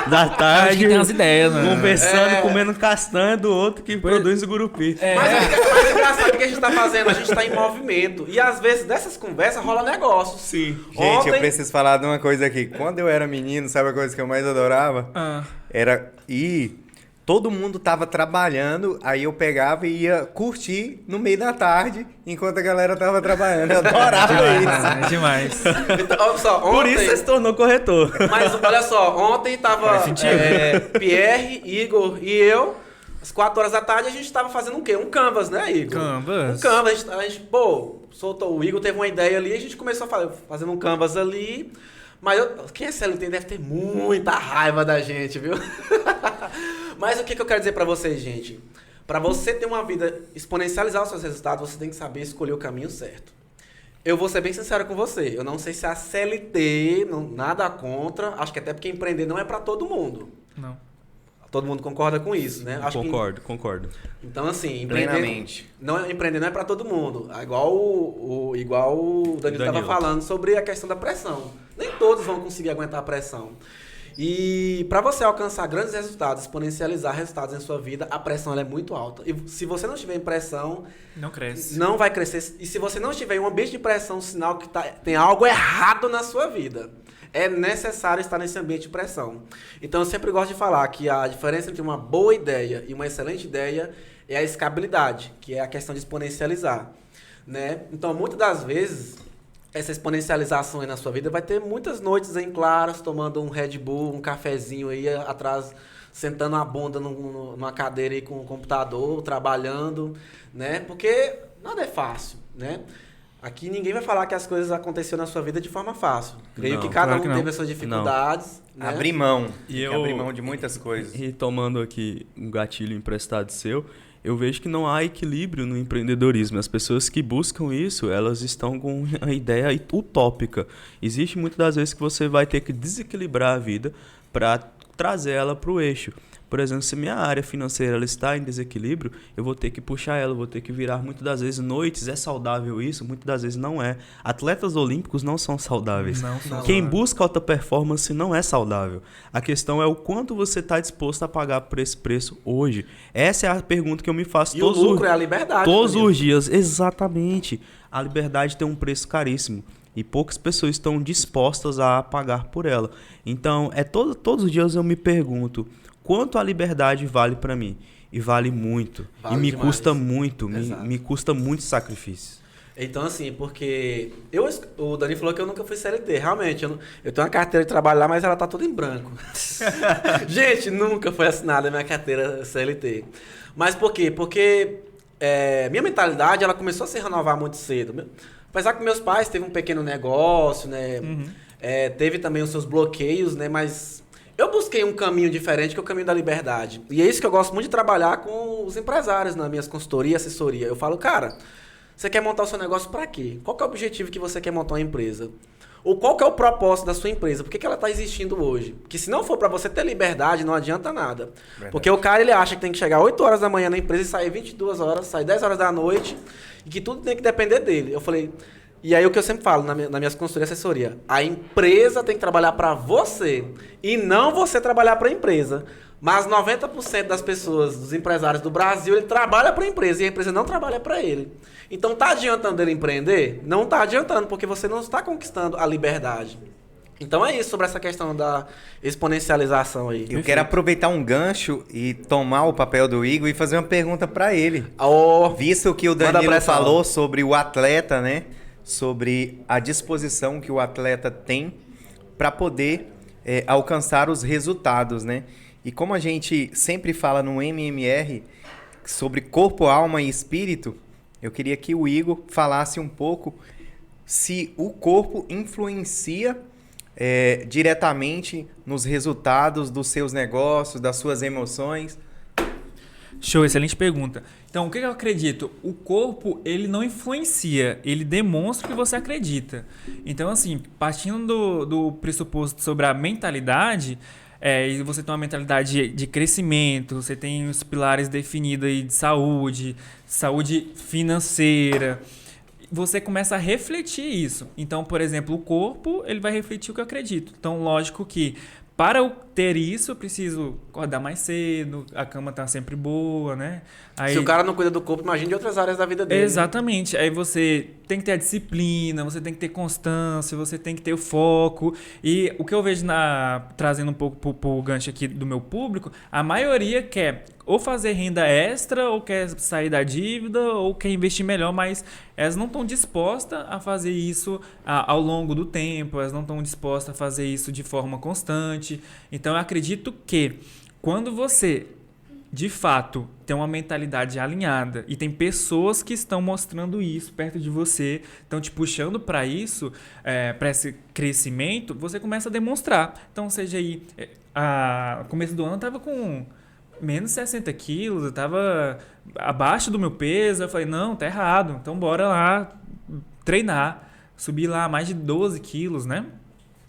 da tarde. Tem umas ideias, né? Conversando, comendo castanha do outro que produz o gurupi. Mas engraçado, o que a gente tá fazendo? A gente tá em movimento. E às vezes dessas conversas rola negócio. Sim. Gente, eu preciso falar de uma coisa aqui. Quando eu era menino, sabe a coisa que eu mais adorava? Era ir... Todo mundo tava trabalhando, aí eu pegava e ia curtir no meio da tarde, enquanto a galera tava trabalhando. Eu adorava isso. Demais. Então, olha só, ontem... Por isso você se tornou corretor. Mas olha só, ontem tava Pierre, Igor e eu, às 4 horas da tarde, a gente tava fazendo o quê? Um canvas, né, Igor? Canvas. Um canvas. A gente soltou, o Igor teve uma ideia ali, a gente começou fazendo um canvas ali. Mas quem é CLT deve ter muita raiva da gente, viu? Mas o que eu quero dizer pra vocês, gente? Pra você ter uma vida, exponencializar os seus resultados, você tem que saber escolher o caminho certo. Eu vou ser bem sincero com você. Eu não sei se a CLT, nada contra. Acho que até porque empreender não é pra todo mundo. Não. Todo mundo concorda com isso, né? Concordo. Então, assim, Plenamente. Empreender não é pra todo mundo. Igual o Danilo estava falando sobre a questão da pressão. Nem todos vão conseguir aguentar a pressão. E para você alcançar grandes resultados, exponencializar resultados em sua vida, a pressão ela é muito alta. E se você não estiver em pressão, não cresce. Não vai crescer. E se você não estiver em um ambiente de pressão, sinal que tem algo errado na sua vida. É necessário estar nesse ambiente de pressão. Então eu sempre gosto de falar que a diferença entre uma boa ideia e uma excelente ideia é a escalabilidade, que é a questão de exponencializar, né? Então muitas das vezes essa exponencialização aí na sua vida vai ter muitas noites em claras, tomando um Red Bull, um cafezinho aí atrás, sentando a bunda numa cadeira aí com o computador, trabalhando, né? Porque nada é fácil, né? Aqui ninguém vai falar que as coisas aconteceram na sua vida de forma fácil. Creio que cada um teve as suas dificuldades. Né? Abrir mão. Abrir mão de muitas coisas. E tomando aqui um gatilho emprestado seu, eu vejo que não há equilíbrio no empreendedorismo. As pessoas que buscam isso, elas estão com uma ideia utópica. Existe muitas das vezes que você vai ter que desequilibrar a vida para trazer ela para o eixo. Por exemplo, se minha área financeira ela está em desequilíbrio, eu vou ter que puxar ela, vou ter que virar muitas das vezes noites. É saudável isso? Muitas das vezes não é. Atletas olímpicos não são saudáveis. Quem busca alta performance não é saudável. A questão é o quanto você está disposto a pagar por esse preço hoje. Essa é a pergunta que eu me faço todos os dias. E o lucro é a liberdade. Todos os dias, exatamente. A liberdade tem um preço caríssimo. E poucas pessoas estão dispostas a pagar por ela. Então, todos os dias eu me pergunto, quanto a liberdade vale para mim? E vale muito. Vale e me demais. custa muito. Me custa muito sacrifício. Então, assim, porque... O Dani falou que eu nunca fui CLT. Realmente, eu tenho uma carteira de trabalho lá, mas ela tá toda em branco. Gente, nunca foi assinada a minha carteira CLT. Mas por quê? Porque minha mentalidade ela começou a se renovar muito cedo. Apesar que meus pais teve um pequeno negócio, né? teve também os seus bloqueios, né? Mas eu busquei um caminho diferente, que é o caminho da liberdade. E é isso que eu gosto muito de trabalhar com os empresários nas minhas consultorias e assessoria. Eu falo, cara, você quer montar o seu negócio para quê? Qual que é o objetivo que você quer montar uma empresa? Ou qual que é o propósito da sua empresa? Por que ela está existindo hoje? Porque se não for para você ter liberdade, não adianta nada. Verdade. Porque o cara, ele acha que tem que chegar 8 horas da manhã na empresa e sair 22 horas, sair 10 horas da noite, e que tudo tem que depender dele. Eu falei... E aí o que eu sempre falo nas minhas consultorias e assessoria, a empresa tem que trabalhar para você e não você trabalhar para a empresa. Mas 90% das pessoas, dos empresários do Brasil, ele trabalha para a empresa e a empresa não trabalha para ele. Então tá adiantando ele empreender? Não tá adiantando, porque você não está conquistando a liberdade. Então é isso sobre essa questão da exponencialização aí. Eu quero aproveitar um gancho e tomar o papel do Igor e fazer uma pergunta para ele. Visto que o Danilo falou sobre o atleta, né? Sobre a disposição que o atleta tem para poder alcançar os resultados, né? E como a gente sempre fala no MMR sobre corpo, alma e espírito, eu queria que o Igor falasse um pouco se o corpo influencia diretamente nos resultados dos seus negócios, das suas emoções. Show, excelente pergunta. Então, o que eu acredito? O corpo, ele não influencia, ele demonstra o que você acredita. Então, assim, partindo do pressuposto sobre a mentalidade, e você tem uma mentalidade de crescimento, você tem os pilares definidos aí de saúde financeira, você começa a refletir isso. Então, por exemplo, o corpo, ele vai refletir o que eu acredito. Então, lógico que para eu ter isso, eu preciso acordar mais cedo, a cama tá sempre boa, né? Aí, se o cara não cuida do corpo, imagine de outras áreas da vida dele. Exatamente. Aí você tem que ter a disciplina, você tem que ter constância, você tem que ter o foco. E o que eu vejo trazendo um pouco pro gancho aqui do meu público, a maioria quer ou fazer renda extra, ou quer sair da dívida, ou quer investir melhor, mas elas não estão dispostas a fazer isso ao longo do tempo, elas não estão dispostas a fazer isso de forma constante. Então, eu acredito que quando você, de fato, tem uma mentalidade alinhada e tem pessoas que estão mostrando isso perto de você, estão te puxando para isso, para esse crescimento, você começa a demonstrar. Então, seja aí, no começo do ano eu estava com menos 60 quilos, eu estava abaixo do meu peso, eu falei, não, tá errado, então bora lá treinar. Subi lá mais de 12 quilos, né?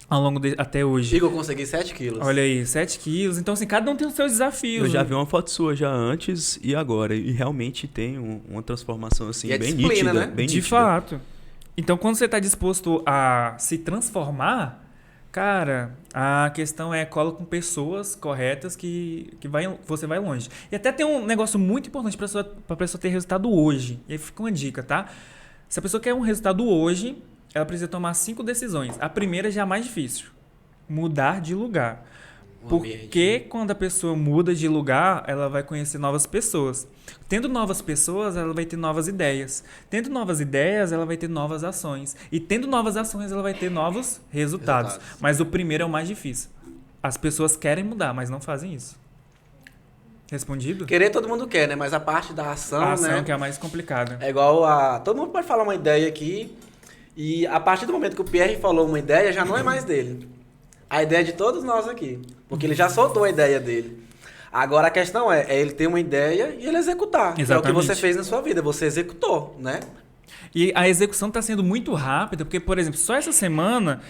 Ao longo até hoje. Igor, eu consegui 7 quilos. Olha aí, 7 quilos. Então, assim, cada um tem os seus desafios. Eu já vi uma foto sua já antes e agora. E realmente tem uma transformação assim, bem nítida. Né? Bem de nítida. fato. Então, quando você está disposto a se transformar, cara, a questão é cola com pessoas corretas que você vai longe. E até tem um negócio muito importante para a pessoa ter resultado hoje. E aí fica uma dica, tá? Se a pessoa quer um resultado hoje, ela precisa tomar 5 decisões. A primeira já é a mais difícil. Mudar de lugar. Porque quando a pessoa muda de lugar, ela vai conhecer novas pessoas. Tendo novas pessoas, ela vai ter novas ideias. Tendo novas ideias, ela vai ter novas ações. E tendo novas ações, ela vai ter novos resultados. Mas o primeiro é o mais difícil. As pessoas querem mudar, mas não fazem isso. Respondido? Querer todo mundo quer, né? Mas a parte da ação, a ação, né? que é a mais complicada. É igual a... Todo mundo pode falar uma ideia aqui. E a partir do momento que o Pierre falou uma ideia, já não é mais dele. A ideia é de todos nós aqui. Porque ele já soltou a ideia dele. Agora a questão é ele ter uma ideia e ele executar. Exatamente. Que é o que você fez na sua vida. Você executou, né? E a execução está sendo muito rápida, porque, por exemplo, só essa semana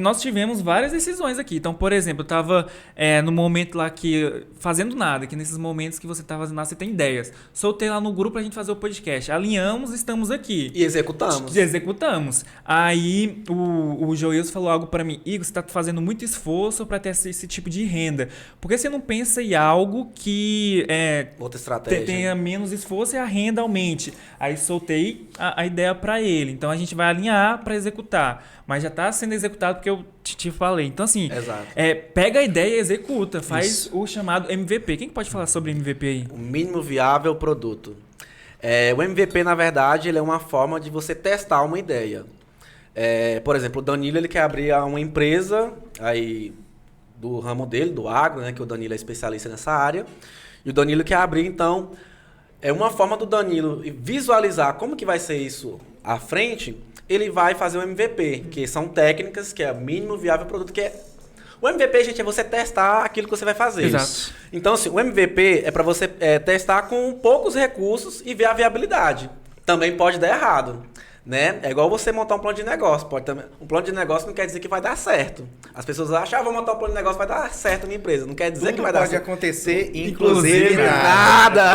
nós tivemos várias decisões aqui. Então, por exemplo, eu estava no momento lá que, fazendo nada, que nesses momentos que você está fazendo nada, você tem ideias. Soltei lá no grupo para a gente fazer o podcast. Alinhamos, estamos aqui. E executamos. Executamos. Aí o Joilson falou algo para mim: Igor, você está fazendo muito esforço para ter esse tipo de renda. Por que você não pensa em algo que outra estratégia tenha menos esforço e a renda aumente? Aí soltei a ideia para ele. Então a gente vai alinhar para executar. Mas já está sendo executado porque eu te falei. Então, assim, pega a ideia e executa. Faz o chamado MVP. Quem pode falar sobre MVP aí? O mínimo viável produto. O MVP, na verdade, ele é uma forma de você testar uma ideia. Por exemplo, o Danilo ele quer abrir uma empresa aí do ramo dele, do agro, né, que o Danilo é especialista nessa área. E o Danilo quer abrir, então, uma forma do Danilo visualizar como que vai ser isso à frente, ele vai fazer o MVP, que são técnicas, que é o mínimo viável produto, que é... O MVP, gente, é você testar aquilo que você vai fazer. Exato. Então, assim, o MVP é para você testar com poucos recursos e ver a viabilidade. Também pode dar errado, né? É igual você montar um plano de negócio. Um plano de negócio não quer dizer que vai dar certo. As pessoas acham, vou montar um plano de negócio, vai dar certo na minha empresa. Não quer dizer que vai dar certo. Tudo pode acontecer, inclusive nada.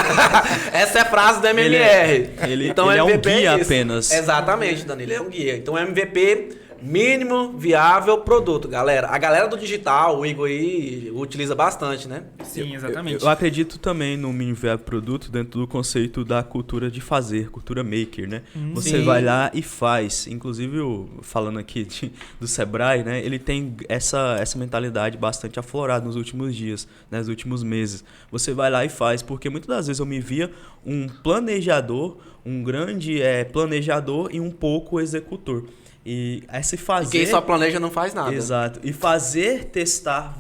Essa é a frase do MMR. Então, ele é um guia apenas. Exatamente, Danilo, ele é um guia. Então, MVP... mínimo viável produto, galera. A galera do digital, o Igor aí, utiliza bastante, né? Sim, exatamente. Eu acredito também no mínimo viável produto dentro do conceito da cultura de fazer, cultura maker, né? Você vai lá e faz. Inclusive, falando aqui do Sebrae, né? Ele tem essa mentalidade bastante aflorada nos últimos dias, né? Nos últimos meses. Você vai lá e faz, porque muitas das vezes eu me via um planejador, um grande planejador e um pouco executor. E esse fazer... E quem só planeja não faz nada. Exato. E fazer, testar,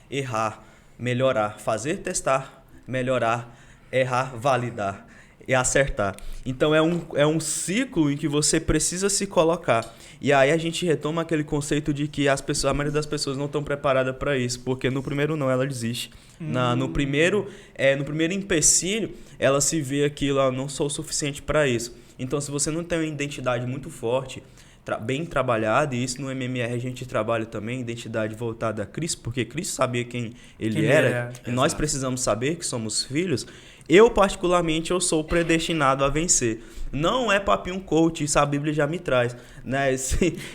errar, melhorar. Fazer, testar, melhorar, errar, validar e acertar. Então é um ciclo em que você precisa se colocar. E aí a gente retoma aquele conceito de que a maioria das pessoas não estão preparadas para isso, porque no primeiro não, ela desiste. No primeiro empecilho, ela se vê aquilo, eu não sou o suficiente para isso. Então, se você não tem uma identidade muito forte, bem trabalhada, e isso no MMR a gente trabalha também, identidade voltada a Cristo, porque Cristo sabia quem ele era, e nós precisamos saber que somos filhos. Eu, particularmente, eu sou predestinado a vencer. Não é papinho coach, isso a Bíblia já me traz. Né?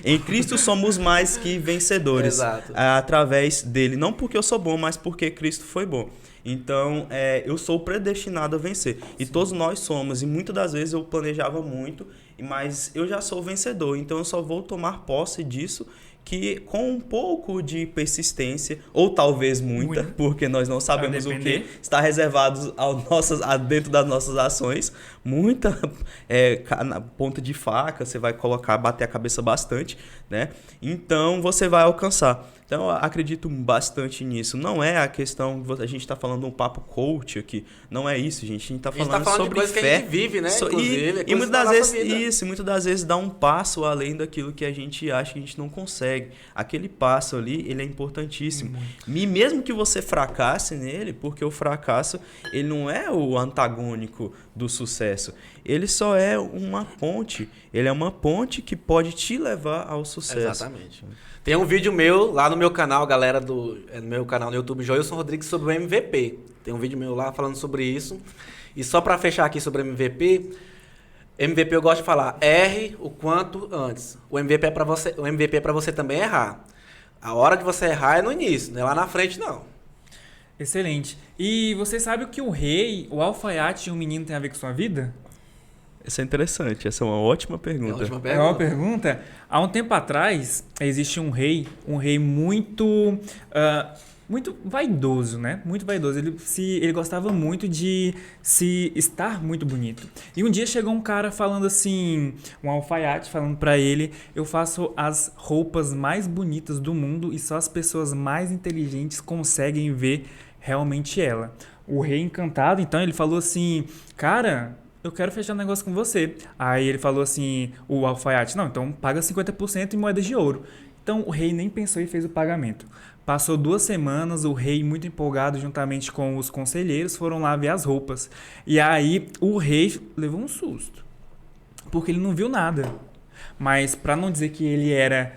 Em Cristo somos mais que vencedores. Através dele. Não porque eu sou bom, mas porque Cristo foi bom. Então, eu sou predestinado a vencer. E todos nós somos. E muitas das vezes eu planejava muito, mas eu já sou vencedor. Então, eu só vou tomar posse disso que com um pouco de persistência, ou talvez muita, porque nós não sabemos o que está reservado dentro das nossas ações. Muita na ponta de faca, você vai bater a cabeça bastante, né? Então, você vai alcançar. Então, eu acredito bastante nisso. Não é a questão... A gente está falando um papo coach aqui. Não é isso, gente. A gente está falando sobre de coisa fé. Que a gente vive, né? E muitas das vezes dá um passo além daquilo que a gente acha que a gente não consegue. Aquele passo ali, ele é importantíssimo. E mesmo que você fracasse nele, porque o fracasso, ele não é o antagônico do sucesso. Ele só é uma ponte. Ele é uma ponte que pode te levar ao sucesso. Exatamente. Tem um vídeo meu lá no meu canal, galera no meu canal no YouTube, Joilson Rodrigues, sobre o MVP. Tem um vídeo meu lá falando sobre isso. E só para fechar aqui sobre o MVP eu gosto de falar, erre o quanto antes. O MVP é para você também errar. A hora de você errar é no início, não é lá na frente não. Excelente. E você sabe o que o rei, o alfaiate e o menino tem a ver com sua vida? Isso é interessante, essa é uma ótima pergunta. É uma pergunta. Há um tempo atrás, existe um rei muito vaidoso, né? Muito vaidoso. Ele gostava muito de se estar muito bonito. E um dia chegou um cara falando assim, um alfaiate falando pra ele, eu faço as roupas mais bonitas do mundo e só as pessoas mais inteligentes conseguem ver realmente ela. O rei encantado, então, ele falou assim, cara... eu quero fechar um negócio com você. Aí ele falou assim, o alfaiate, não, então paga 50% em moedas de ouro. Então o rei nem pensou e fez o pagamento. Passou 2 semanas, o rei muito empolgado juntamente com os conselheiros foram lá ver as roupas. E aí o rei levou um susto, porque ele não viu nada. Mas para não dizer que ele era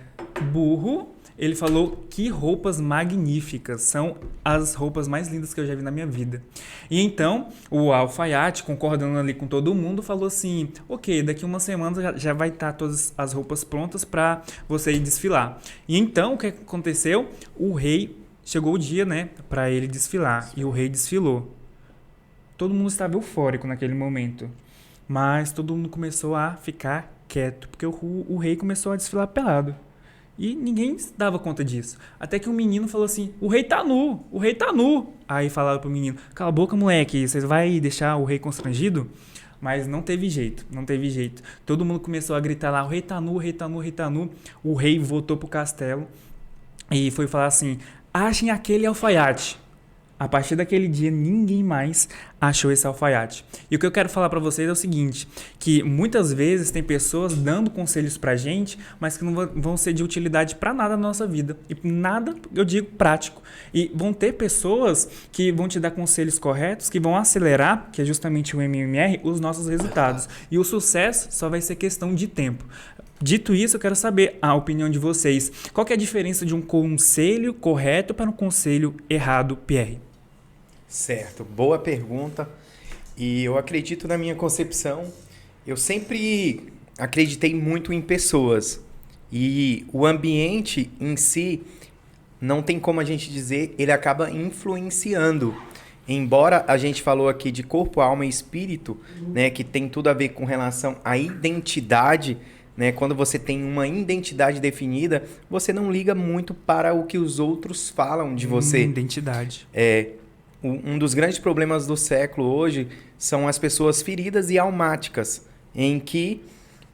burro, ele falou que roupas magníficas, são as roupas mais lindas que eu já vi na minha vida. E então, o alfaiate, concordando ali com todo mundo, falou assim, ok, daqui uma semana já vai estar todas as roupas prontas para você ir desfilar. E então, o que aconteceu? O rei, chegou o dia, né, para ele desfilar, e o rei desfilou. Todo mundo estava eufórico naquele momento, mas todo mundo começou a ficar quieto, porque o rei começou a desfilar pelado. E ninguém dava conta disso. Até que um menino falou assim, o rei tá nu, o rei tá nu. Aí falaram pro menino, cala a boca, moleque, você vai deixar o rei constrangido? Mas não teve jeito, não teve jeito. Todo mundo começou a gritar lá, o rei tá nu, o rei tá nu, o rei tá nu. O rei voltou pro castelo e foi falar assim, achem aquele alfaiate. A partir daquele dia, ninguém mais achou esse alfaiate. E o que eu quero falar pra vocês é o seguinte, que muitas vezes tem pessoas dando conselhos pra gente, mas que não vão ser de utilidade pra nada na nossa vida. E nada, eu digo, prático. E vão ter pessoas que vão te dar conselhos corretos, que vão acelerar, que é justamente o MMR, os nossos resultados. E o sucesso só vai ser questão de tempo. Dito isso, eu quero saber a opinião de vocês. Qual que é a diferença de um conselho correto para um conselho errado, Pierre? Certo, boa pergunta. E eu acredito na minha concepção, eu sempre acreditei muito em pessoas. E o ambiente em si, não tem como a gente dizer, ele acaba influenciando. Embora a gente falou aqui de corpo, alma e espírito, né, que tem tudo a ver com relação à identidade, né? Quando você tem uma identidade definida, você não liga muito para o que os outros falam de você. Identidade. Um dos grandes problemas do século hoje são as pessoas feridas e almáticas, em que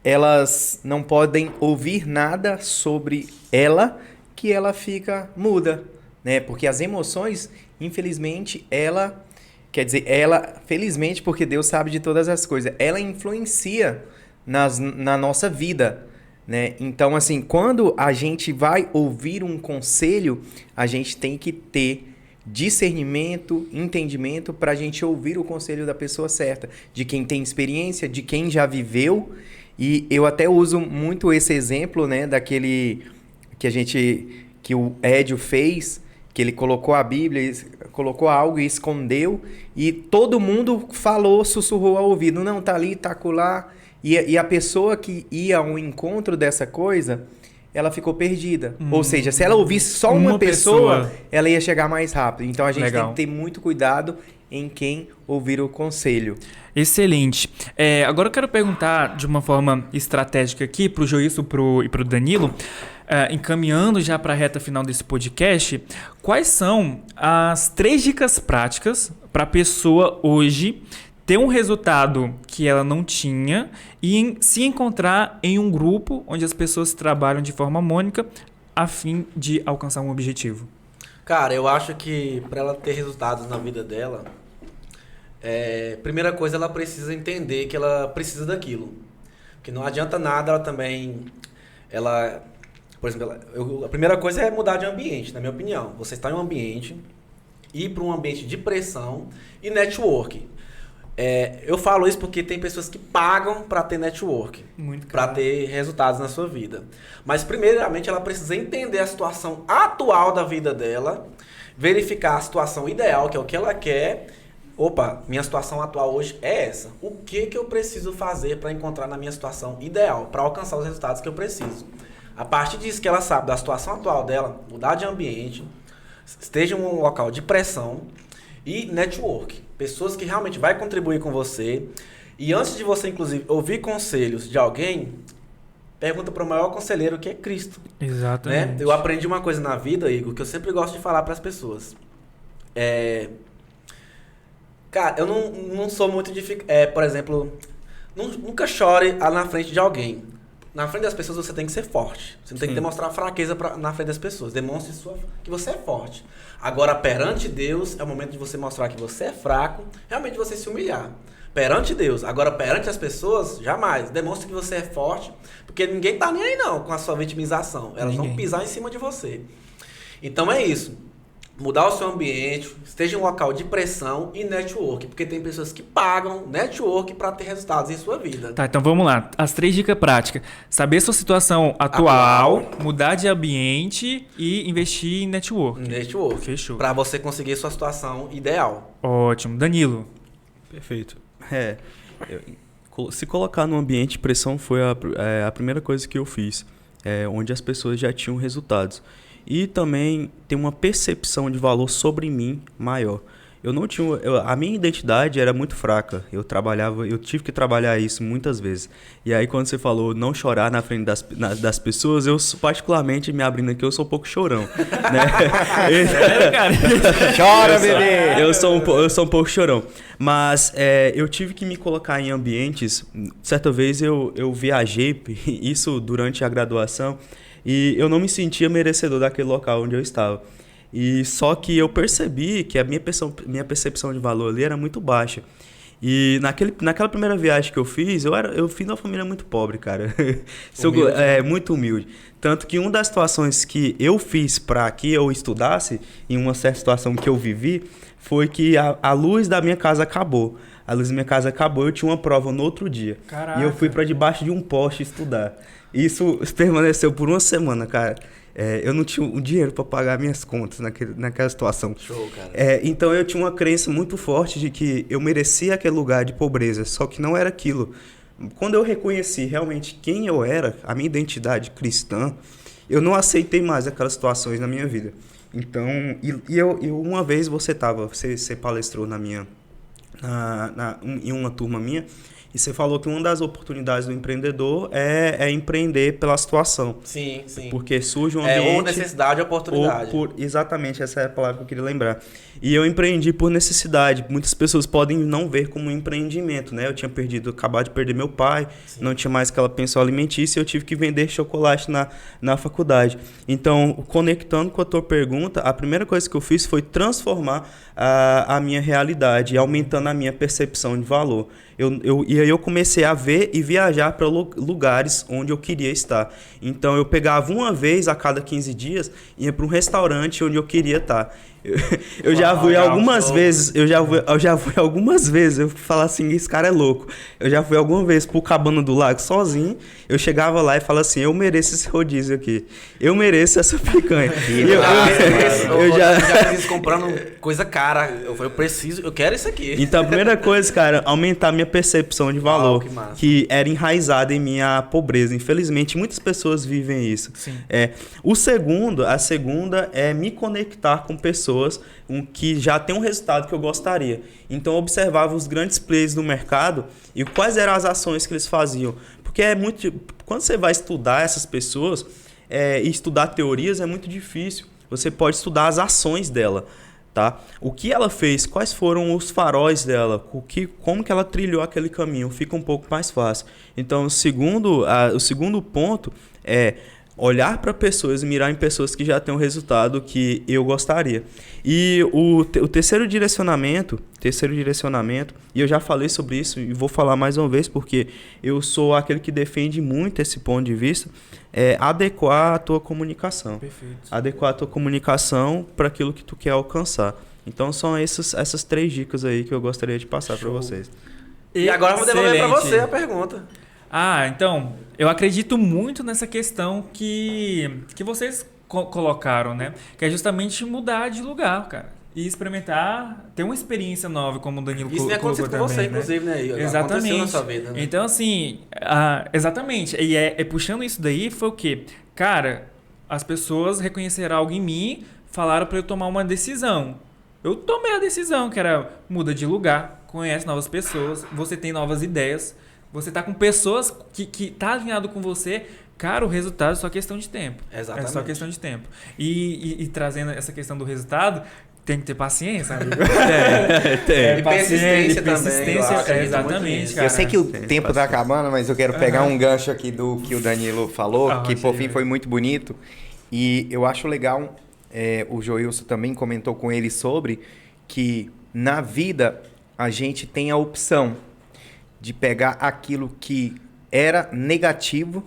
elas não podem ouvir nada sobre ela, que ela fica muda, né? Porque as emoções, infelizmente, felizmente, porque Deus sabe de todas as coisas, ela influencia na nossa vida, né? Então, assim, quando a gente vai ouvir um conselho, a gente tem que ter discernimento, entendimento para a gente ouvir o conselho da pessoa certa, de quem tem experiência, de quem já viveu. E eu até uso muito esse exemplo, né, daquele que o Édio fez, que ele colocou a Bíblia, colocou algo e escondeu, e todo mundo falou, sussurrou ao ouvido, não, tá ali, tá acolá. E a pessoa que ia ao encontro dessa coisa, ela ficou perdida. Ou seja, se ela ouvisse só uma pessoa, ela ia chegar mais rápido. Então a gente tem que ter muito cuidado em quem ouvir o conselho. Excelente. Agora eu quero perguntar de uma forma estratégica aqui para o Joilson e para o Danilo, encaminhando já para a reta final desse podcast, quais são as 3 dicas práticas para a pessoa hoje ter um resultado que ela não tinha e se encontrar em um grupo onde as pessoas trabalham de forma harmônica a fim de alcançar um objetivo? Cara, eu acho que para ela ter resultados na vida dela, primeira coisa, ela precisa entender que ela precisa daquilo. Porque não adianta nada ela também... por exemplo, a primeira coisa é mudar de ambiente, na minha opinião. Você está em um ambiente, ir para um ambiente de pressão e network. Eu falo isso porque tem pessoas que pagam para ter network, para ter resultados na sua vida. Mas primeiramente ela precisa entender a situação atual da vida dela, verificar a situação ideal, que é o que ela quer. Opa, minha situação atual hoje é essa. O que eu preciso fazer para encontrar na minha situação ideal, para alcançar os resultados que eu preciso? A partir disso que ela sabe da situação atual dela, mudar de ambiente, esteja em um local de pressão e network. Pessoas que realmente vai contribuir com você. E antes de você, inclusive, ouvir conselhos de alguém, pergunta para o maior conselheiro, que é Cristo. Exatamente. Né? Eu aprendi uma coisa na vida, Igor, que eu sempre gosto de falar para as pessoas. Cara, eu não sou muito de... por exemplo, nunca chore na frente de alguém. Na frente das pessoas você tem que ser forte. Você não tem que demonstrar fraqueza na frente das pessoas. Demonstre que você é forte. Agora, perante Deus, é o momento de você mostrar que você é fraco, realmente você se humilhar. Perante Deus. Agora, perante as pessoas, jamais. Demonstre que você é forte, porque ninguém tá nem aí não com a sua vitimização. Elas vão pisar em cima de você. Então é isso. Mudar o seu ambiente, esteja em um local de pressão e network, porque tem pessoas que pagam network para ter resultados em sua vida. Tá, então vamos lá. As 3 dicas práticas. Saber sua situação atual, mudar de ambiente e investir em network. Network. Fechou. Para você conseguir sua situação ideal. Ótimo. Danilo. Perfeito. Se colocar no ambiente de pressão foi a primeira coisa que eu fiz, onde as pessoas já tinham resultados. E também tem uma percepção de valor sobre mim maior. Eu não tinha, a minha identidade era muito fraca. Eu tive que trabalhar isso muitas vezes. E aí quando você falou não chorar na frente das pessoas, eu particularmente me abrindo aqui, eu sou um pouco chorão, né? Sério, cara? Chora, bebê! Eu sou um pouco chorão. Mas eu tive que me colocar em ambientes. Certa vez eu viajei, isso durante a graduação, e eu não me sentia merecedor daquele local onde eu estava. E só que eu percebi que a minha percepção de valor ali era muito baixa. E naquela primeira viagem que eu fiz, eu vim de uma família muito pobre, cara. Muito humilde. Tanto que uma das situações que eu fiz para que eu estudasse, em uma certa situação que eu vivi, foi que a luz da minha casa acabou. A luz da minha casa acabou, eu tinha uma prova no outro dia. Caraca. E eu fui para debaixo de um poste estudar. Isso permaneceu por uma semana, cara. Eu não tinha o dinheiro para pagar minhas contas naquela situação. Show, cara. Então eu tinha uma crença muito forte de que eu merecia aquele lugar de pobreza, só que não era aquilo. Quando eu reconheci realmente quem eu era, a minha identidade cristã, eu não aceitei mais aquelas situações na minha vida. Então, uma vez você palestrou em uma turma minha, e você falou que uma das oportunidades do empreendedor é empreender pela situação. Sim, sim. Porque surge um ambiente... ou necessidade ou oportunidade. Exatamente, essa é a palavra que eu queria lembrar. E eu empreendi por necessidade. Muitas pessoas podem não ver como um empreendimento, né? Eu tinha acabado de perder meu pai, sim. Não tinha mais aquela pensão alimentícia e eu tive que vender chocolate na faculdade. Então, conectando com a tua pergunta, a primeira coisa que eu fiz foi transformar a minha realidade, aumentando a minha percepção de valor. E aí eu comecei a ver e viajar para lugares onde eu queria estar. Então eu pegava uma vez a cada 15 dias, ia para um restaurante onde eu queria estar. Eu já fui algumas vezes, eu falo assim, esse cara é louco. Eu já fui alguma vez pro Cabana do Lago sozinho, eu chegava lá e falava assim, eu mereço esse rodízio aqui, eu mereço essa picanha. Eu já fiz isso comprando coisa cara, eu quero isso aqui. Então a primeira coisa, cara, aumentar minha percepção de valor, que era enraizada em minha pobreza. Infelizmente, muitas pessoas vivem isso. Sim. A segunda é me conectar com pessoas que já tem um resultado que eu gostaria. Então eu observava os grandes players do mercado e quais eram as ações que eles faziam. Porque quando você vai estudar essas pessoas e estudar teorias é muito difícil. Você pode estudar as ações dela. Tá? O que ela fez, quais foram os faróis dela, como que ela trilhou aquele caminho, fica um pouco mais fácil. Então o segundo ponto é olhar para pessoas e mirar em pessoas que já têm um resultado que eu gostaria. E o terceiro direcionamento, e eu já falei sobre isso e vou falar mais uma vez porque eu sou aquele que defende muito esse ponto de vista, é adequar a tua comunicação. Perfeito. Adequar a tua comunicação para aquilo que tu quer alcançar. Então são essas 3 dicas aí que eu gostaria de passar para vocês. E agora eu vou devolver para você a pergunta. Então, eu acredito muito nessa questão que vocês colocaram, né? Que é justamente mudar de lugar, cara. E experimentar, ter uma experiência nova, como o Danilo colocou. Isso me aconteceu com você, inclusive, né? Exatamente. Aconteceu na sua vida, né? Então, assim, exatamente. E puxando isso daí, foi o quê? Cara, as pessoas reconheceram algo em mim, falaram para eu tomar uma decisão. Eu tomei a decisão, que era muda de lugar, conhece novas pessoas, você tem novas ideias. Você tá com pessoas que tá alinhado com você, cara, o resultado é só questão de tempo. Exatamente. É só questão de tempo. E trazendo essa questão do resultado, tem que ter paciência, amigo. E persistência também. Exatamente, cara. Eu sei que o tempo tá acabando, mas eu quero pegar um gancho aqui do que o Danilo falou, que por fim foi muito bonito. E eu acho legal, o Joilson também comentou com ele sobre que na vida a gente tem a opção de pegar aquilo que era negativo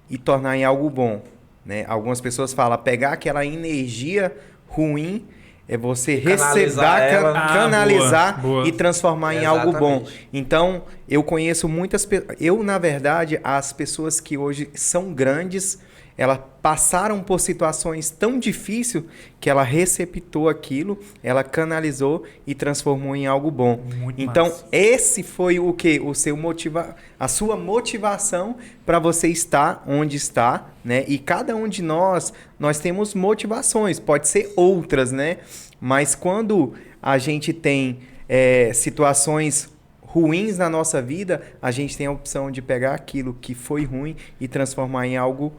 e tornar em algo bom, né? Algumas pessoas falam, pegar aquela energia ruim é você canalizar boa. E transformar em algo bom. Então, eu conheço muitas pessoas... na verdade, as pessoas que hoje são grandes, elas passaram por situações tão difíceis que ela receptou aquilo, ela canalizou e transformou em algo bom. Muito então, massa. Esse foi o quê? A sua motivação para você estar onde está, né? E cada um de nós temos motivações, pode ser outras, né? Mas quando a gente tem situações ruins na nossa vida, a gente tem a opção de pegar aquilo que foi ruim e transformar em algo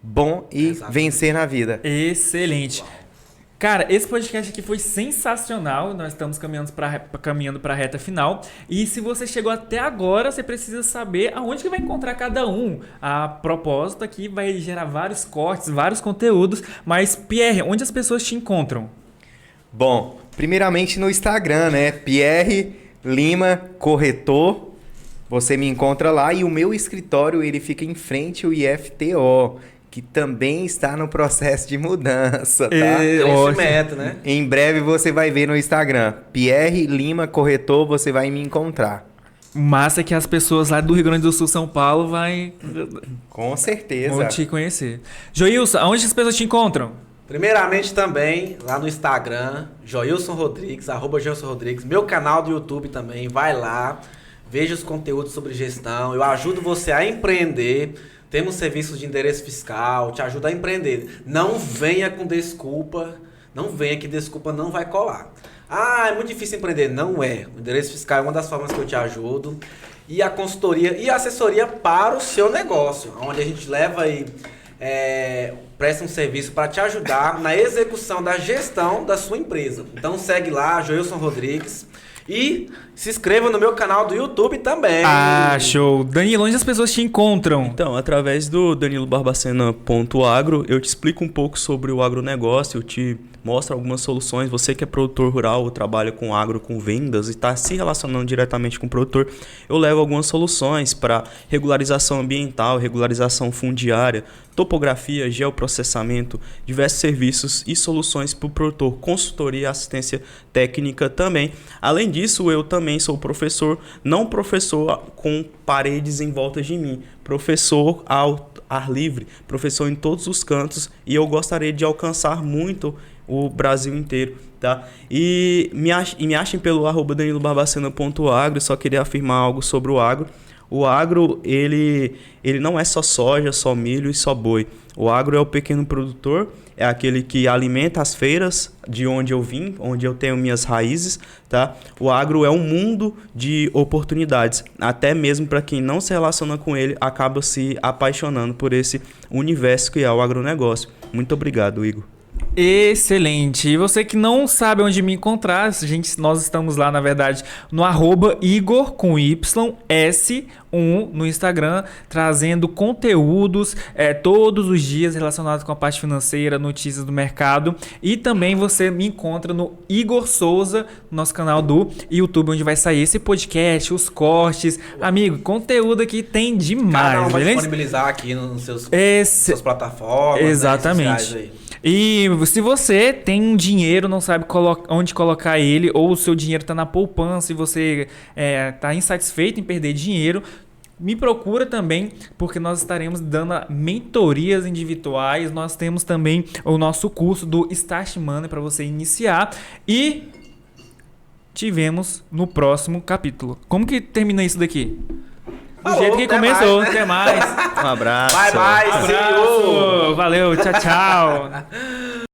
bom e vencer na vida. Excelente. Cara, esse podcast aqui foi sensacional. Nós estamos caminhando para a reta final. E se você chegou até agora, você precisa saber aonde que vai encontrar cada um. A propósito aqui vai gerar vários cortes, vários conteúdos. Mas, Pierre, onde as pessoas te encontram? Bom, primeiramente no Instagram, né? Pierre Lima Corretor. Você me encontra lá e o meu escritório ele fica em frente ao IFTO, que também está no processo de mudança, tá? Crescimento, né? Em breve você vai ver no Instagram. Pierre Lima Corretor, você vai me encontrar. Massa que as pessoas lá do Rio Grande do Sul, São Paulo, Com certeza. vão te conhecer. Joilson, aonde as pessoas te encontram? Primeiramente também, lá no Instagram, Joilson Rodrigues, @Joilson Rodrigues, meu canal do YouTube também, vai lá, veja os conteúdos sobre gestão, eu ajudo você a empreender, temos serviços de endereço fiscal, te ajuda a empreender. Não venha com desculpa, não venha que desculpa não vai colar. Ah, é muito difícil empreender. Não é. O endereço fiscal é uma das formas que eu te ajudo. E a consultoria e a assessoria para o seu negócio, onde a gente leva aí, presta um serviço para te ajudar na execução da gestão da sua empresa. Então segue lá, Joilson Rodrigues. E se inscreva no meu canal do YouTube também. Ah, show. Danilo, onde as pessoas te encontram? Então, através do danilobarbacena.agro, eu te explico um pouco sobre o agronegócio, eu te mostro algumas soluções. Você que é produtor rural ou trabalha com agro, com vendas e está se relacionando diretamente com o produtor, eu levo algumas soluções para regularização ambiental, regularização fundiária, topografia, geoprocessamento, diversos serviços e soluções para o produtor, consultoria e assistência técnica também. Além disso, eu também sou professor, não professor com paredes em volta de mim, professor ao ar livre, professor em todos os cantos, e eu gostaria de alcançar muito o Brasil inteiro, tá? E me achem pelo @danilobarbacena.agro. Só queria afirmar algo sobre o agro. O agro, ele não é só soja, só milho e só boi. O agro é o pequeno produtor, é aquele que alimenta as feiras de onde eu vim, onde eu tenho minhas raízes, tá? O agro é um mundo de oportunidades. Até mesmo para quem não se relaciona com ele, acaba se apaixonando por esse universo que é o agronegócio. Muito obrigado, Igor. Excelente. E você que não sabe onde me encontrar, nós estamos lá, na verdade, no @Igor com Y, S1 no Instagram, trazendo conteúdos todos os dias relacionados com a parte financeira, notícias do mercado. E também você me encontra no Igor Souza, nosso canal do YouTube, onde vai sair esse podcast, os cortes. Amigo, conteúdo aqui tem demais. Cada um vai beleza? disponibilizar aqui nos suas plataformas. Exatamente. Né, sociais aí. E se você tem um dinheiro, não sabe onde colocar ele, ou o seu dinheiro está na poupança e você está insatisfeito em perder dinheiro, me procura também, porque nós estaremos dando mentorias individuais. Nós temos também o nosso curso do Start Money para você iniciar. E te vemos no próximo capítulo. Como que termina isso daqui? Do Falou, jeito que até começou. mais, né? Até mais. Um abraço. Bye, bye. Abraço. Valeu. Tchau, tchau.